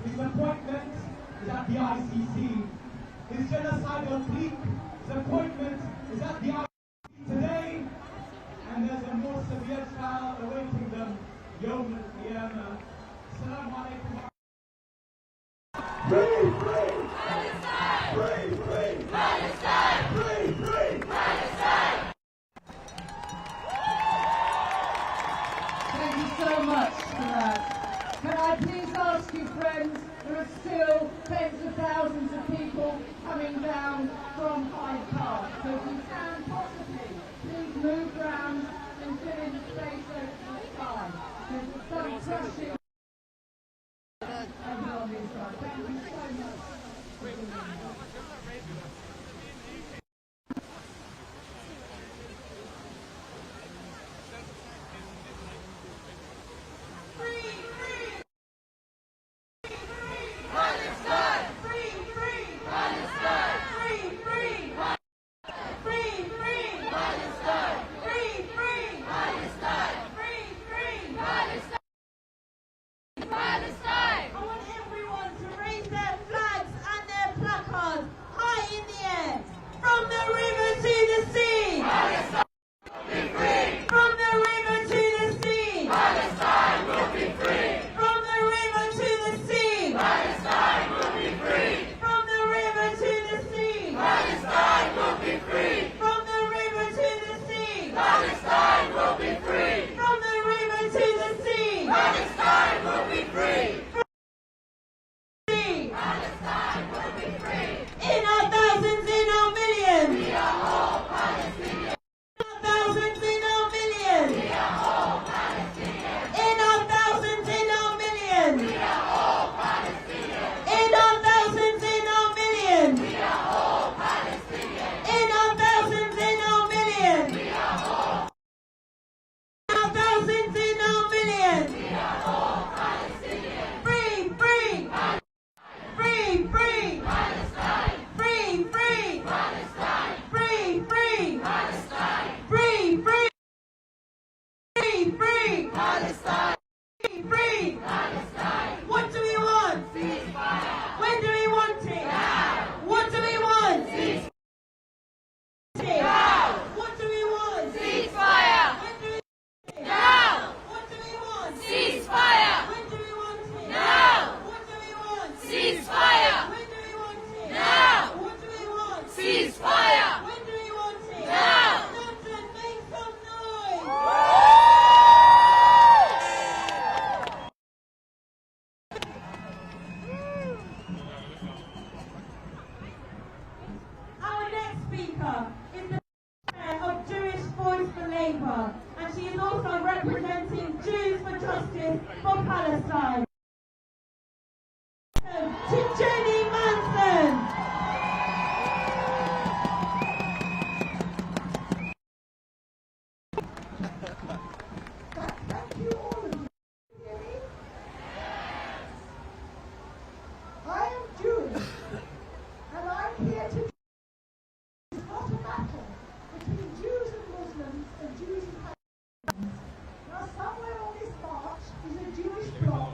His appointment is at the ICC. His genocidal clique, his appointment is at the ICC today, and there's a more severe trial awaiting them. Yom al-Qiyamah. Assalamu alaikum. Free, free! Palestine! Free, free! Palestine! Free, free! Palestine! Thank you so much for that. Can I please ask you, friends, there are still tens of thousands of people coming down from Hyde Park. So if you can possibly, please move round and fill in the space over the time. There's some crushing over on this side. Thank you so much. for Palestine. To Jenny Manson. Thank you all of you. Hear me? I am Jewish, and I'm here to. It's not a battle between Jews and Muslims and Jews and Palestinians. Now, somewhere on this march is a Jewish bloc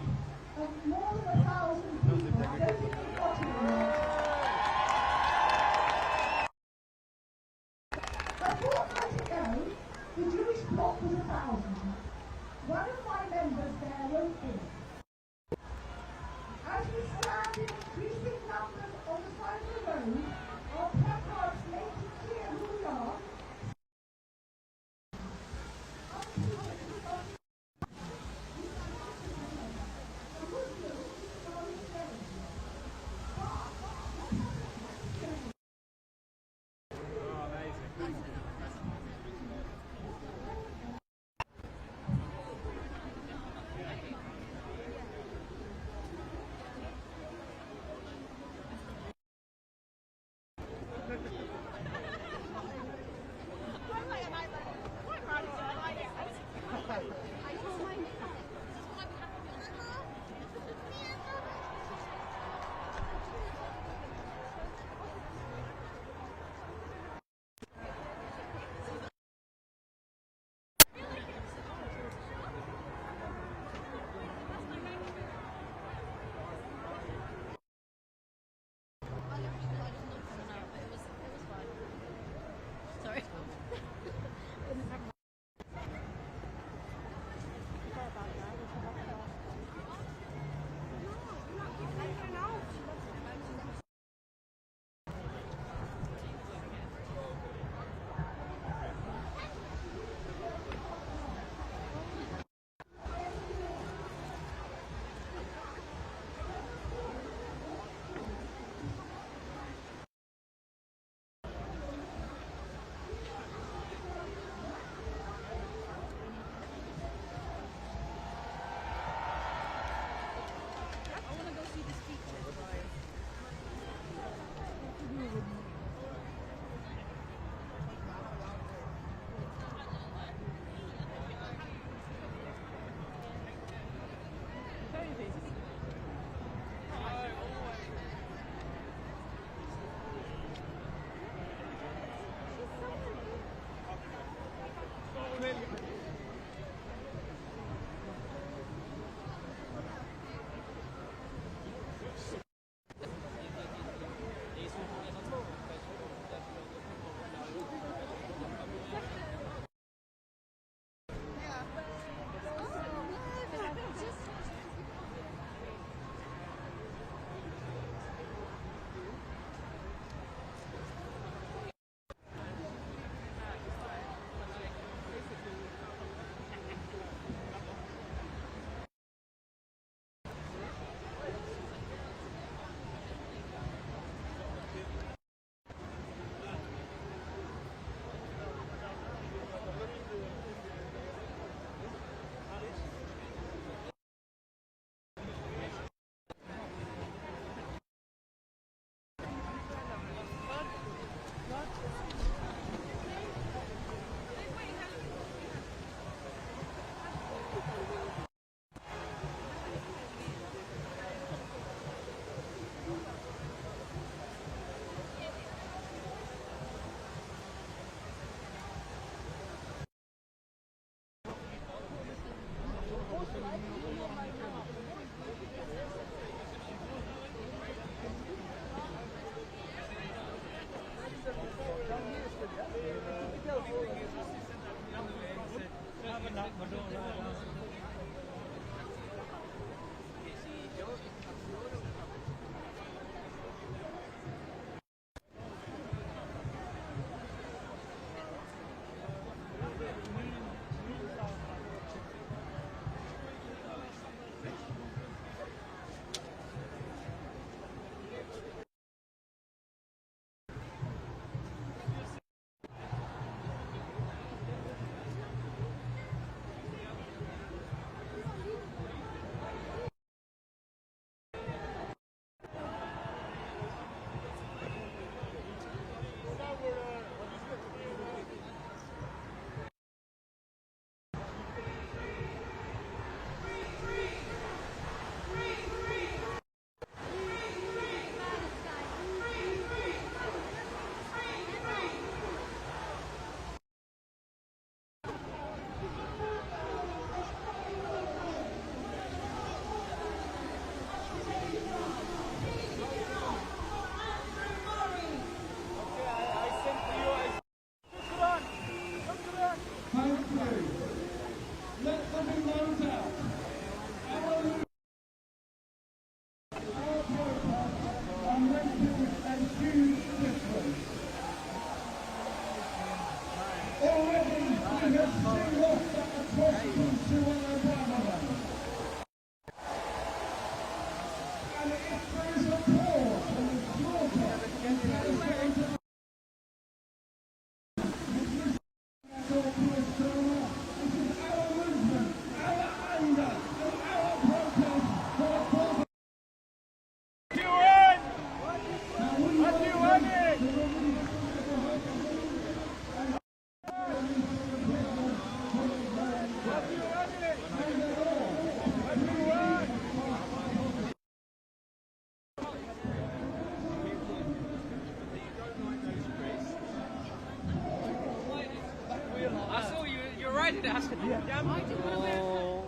I saw you. You're riding it. I said, yeah, I didn't want to wear a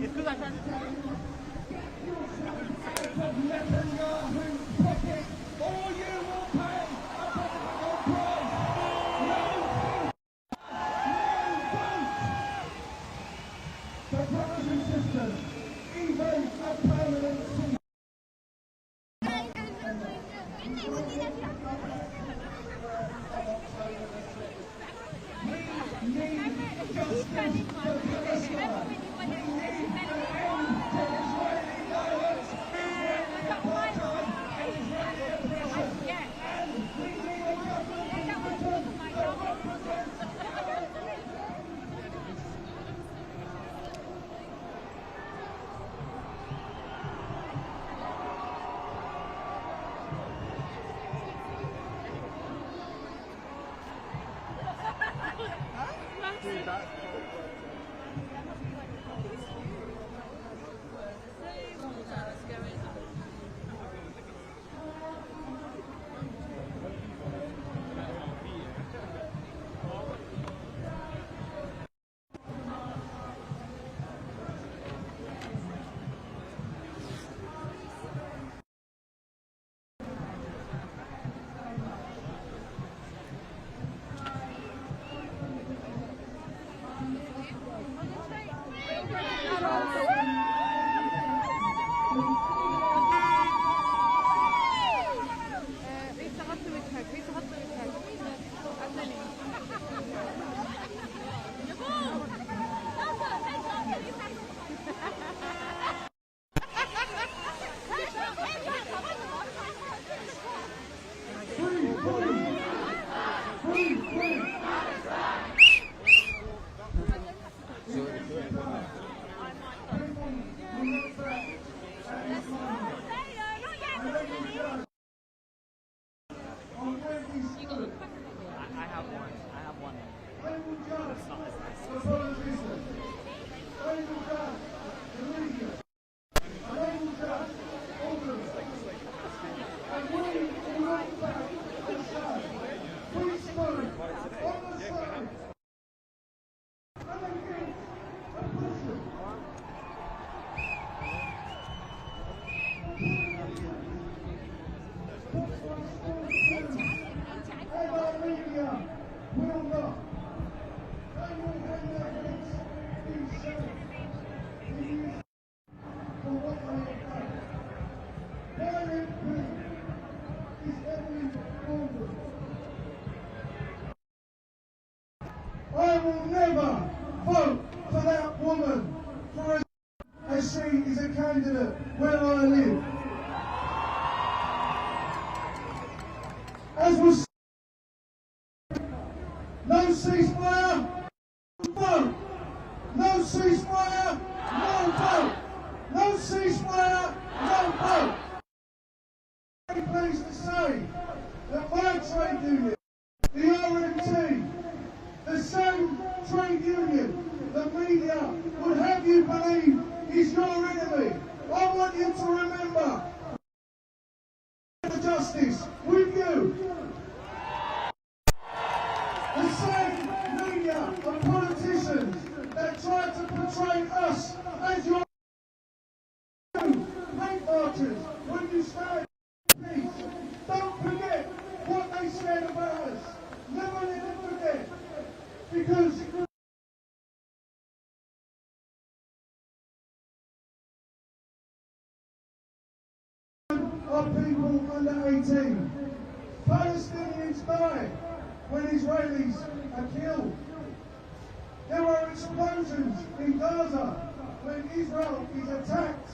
It's because I tried to media will not. They will hang their heads in shame. It is for what they have done. My MP is Emily Baldwin. I will never vote for that woman as she is a candidate where I live. As was no ceasefire, vote. No ceasefire, no vote. No ceasefire, no vote. I'm pleased to say that my trade union, the RMT, the same trade union the media would have you believe is your enemy. I want you to remember the justice with you. The same media and politicians that try to portray us as your hate marchers when you stand in peace. Don't forget what they said about us. Never forget. Because are people under 18. Palestinians die when Israelis are killed. There are explosions in Gaza when Israel is attacked.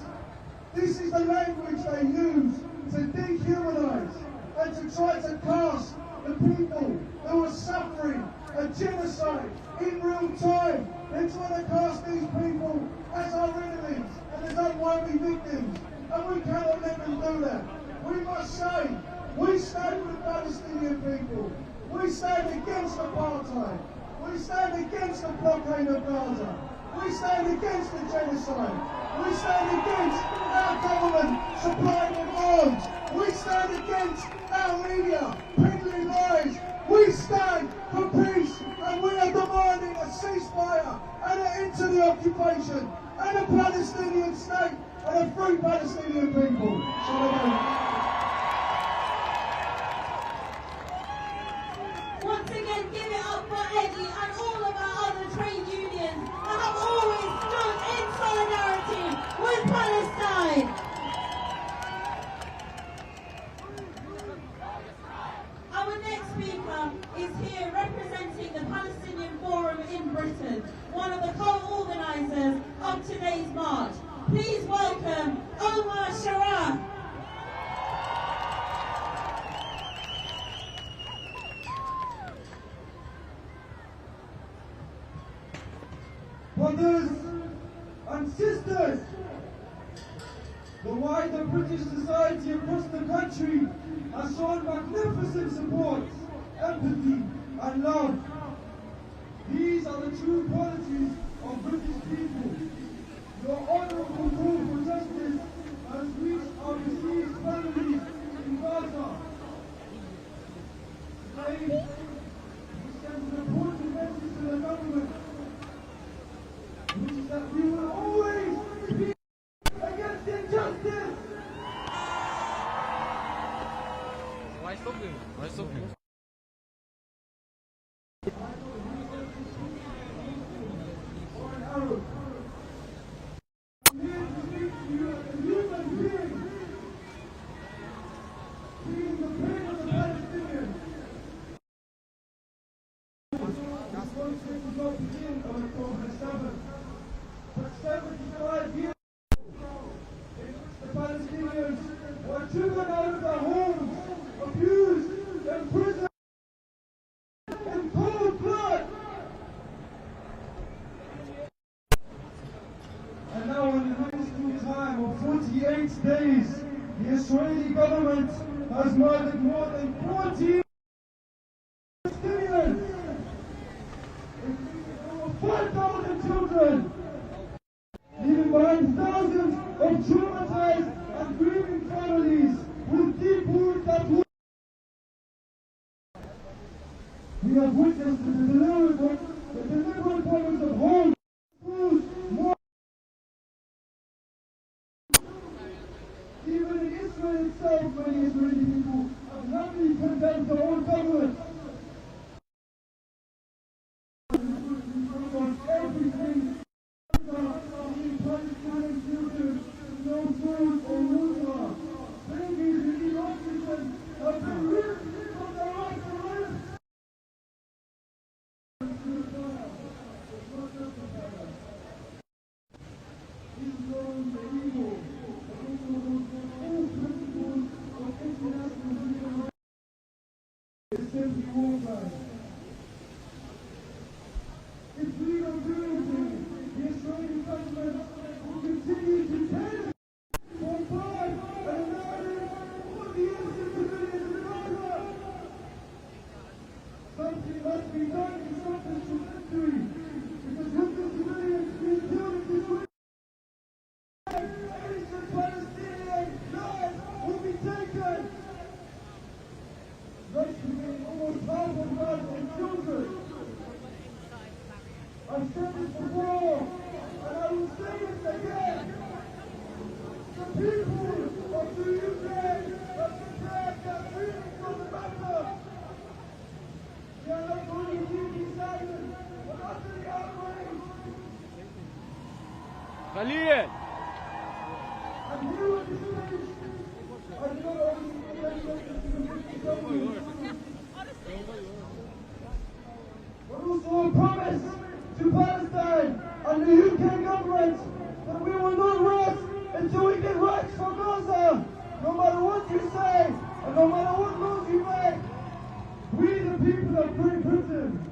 This is the language they use to dehumanize and to try to cast the people who are suffering a genocide in real time. They're trying to cast these people as our enemies and as unworthy victims. And we cannot let them do that. We must say, we stand with the Palestinian people. We stand against apartheid. We stand against the blockade of Gaza. We stand against the genocide. We stand against our government supplying them arms. We stand against our media peddling lies. We stand for peace, and we are demanding a ceasefire and an end to the occupation and a Palestinian state and a free Palestinian people. Once again, give it up for Eddie and all of our other trade unions that have always stood in solidarity with Palestine. Our next speaker is here representing the Palestinian Forum in Britain, one of the co-organisers of today's march. Please welcome Omar Sharaf. Brothers and sisters, the wider British society across the country has shown magnificent support, empathy and love. These are the true qualities of British people. Your honourable call for justice has reached our deceased families in Gaza. Today, we send an important message to the government, which is that we will always be against injustice. Why stop doing it? Why stop doing it? Days, the Israeli government has murdered more than 40 Palestinians, over 5,000 children, leaving behind thousands of traumatized and grieving families with deep wounds that will. We have witnessed the deliberate bombings of homes, schools, more. Even in Israel itself, many Israeli people have loudly condemned their own government. Khalil! But also a promise to Palestine and the UK government that we will not rest until we get rights for Gaza. No matter what you say and no matter what laws you make, we the people of Great Britain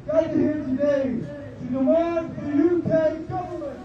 gather here today to demand for the UK government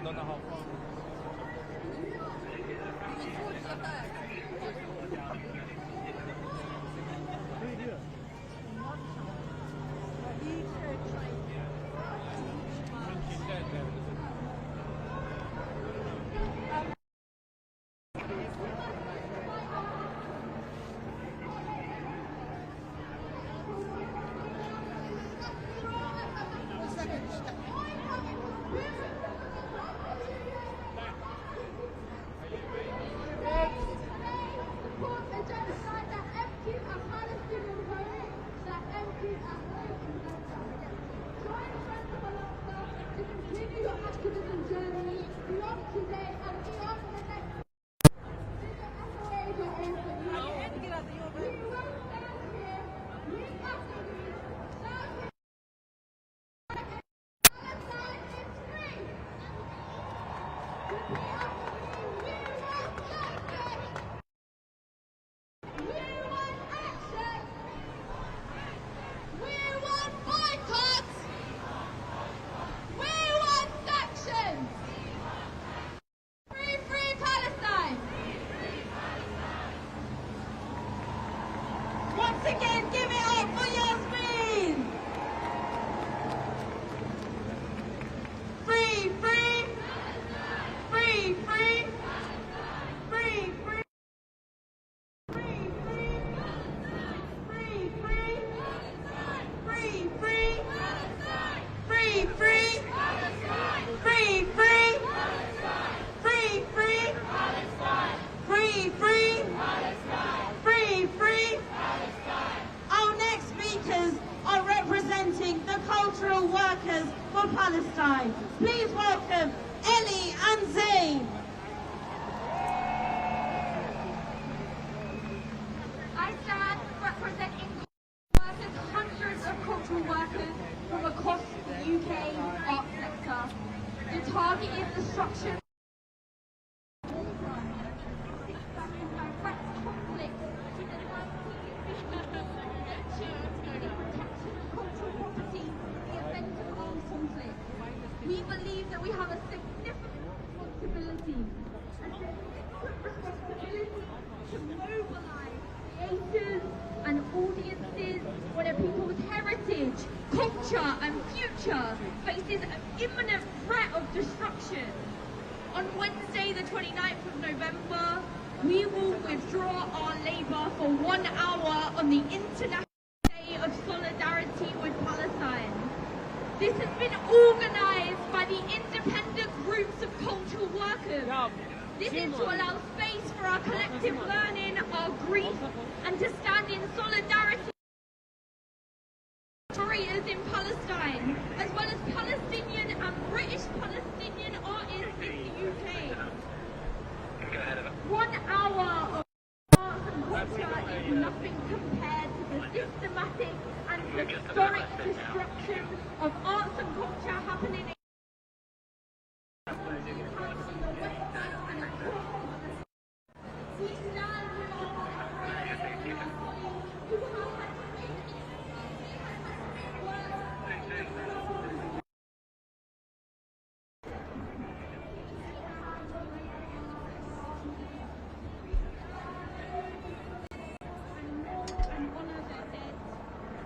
don't know how far. Again, give it up for Yasmin! Free, free! Free, free! Free, free! Free, free! Free, free! Free, free! Free, free! Free, free! Free, free! Free, free! Free, free! Our next speakers are representing the cultural workers for Palestine. Please welcome Ellie and Zayn. I stand representing workers, hundreds of cultural workers from across the UK art sector. The targeted destruction we believe that we have a significant responsibility to mobilize creators and audiences when a people's heritage, culture and future faces an imminent threat of destruction. On Wednesday the 29th of November, we will withdraw our labour for 1 hour on the International Day of Solidarity with Palestine. This has been organised by the independent groups of cultural workers. This is to allow space for our collective learning, our grief, and to stand in solidarity with creators in Palestine, as well as Palestinian and British Palestinian artists in the UK. 1 hour of arts and culture is nothing compared to the systematic and historic destruction of arts and culture happening in we stand with our who have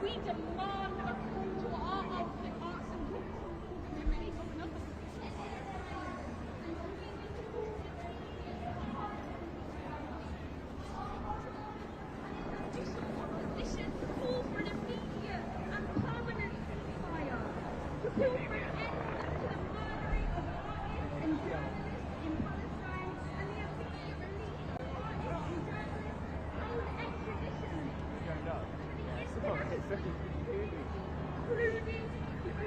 we demand a call to our arts and culture community. Position to call for an immediate and permanent ceasefire, to call for an end to the murdering of artists and journalists in Palestine, and the immediate release of artists and journalists on extradition. Including the UK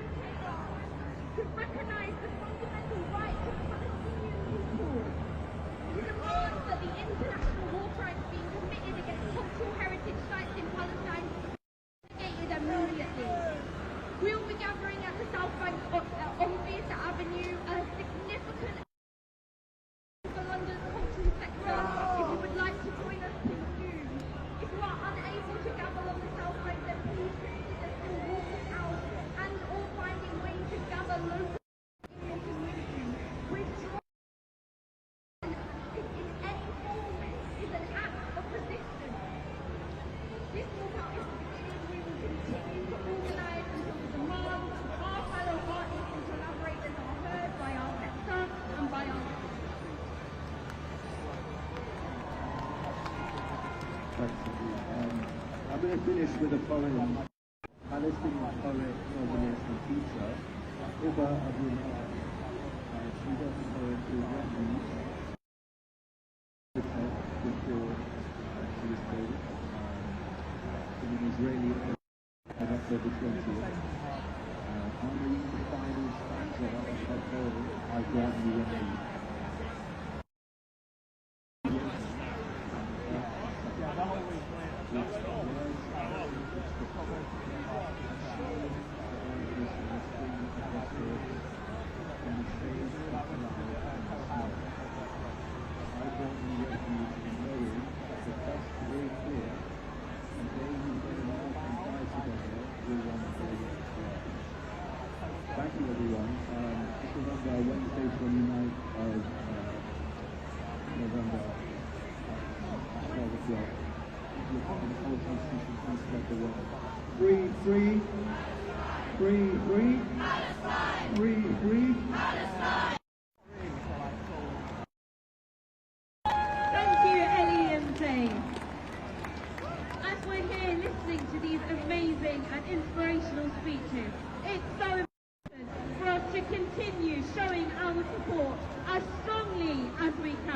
to recognise the fundamental rights of Palestinian people. We demand that the international war crimes being committed against cultural heritage sites in Palestine be investigated immediately. We will be gathering at the South Bank on Fifth Avenue, a significant for London's cultural sector. If you would like to join us, please do. If you are unable to gather on the South Bank, then please complexity. I'm going to finish with a poem. Palestinian poet, novelist, and teacher, Iba Abdullah. She wrote a poem to Wendy before she was killed in an Israeli on October 20th. I'm reading the final stanza of her poem, I Grant You a Name. Thank you, everyone. Just remember Wednesday, 29th of November at 12 o'clock. Free, free, free, free, free, free. Thank you, Ellie and Jane. As we're here listening to these amazing and inspirational speeches, it's so important for us to continue showing our support as strongly as we can.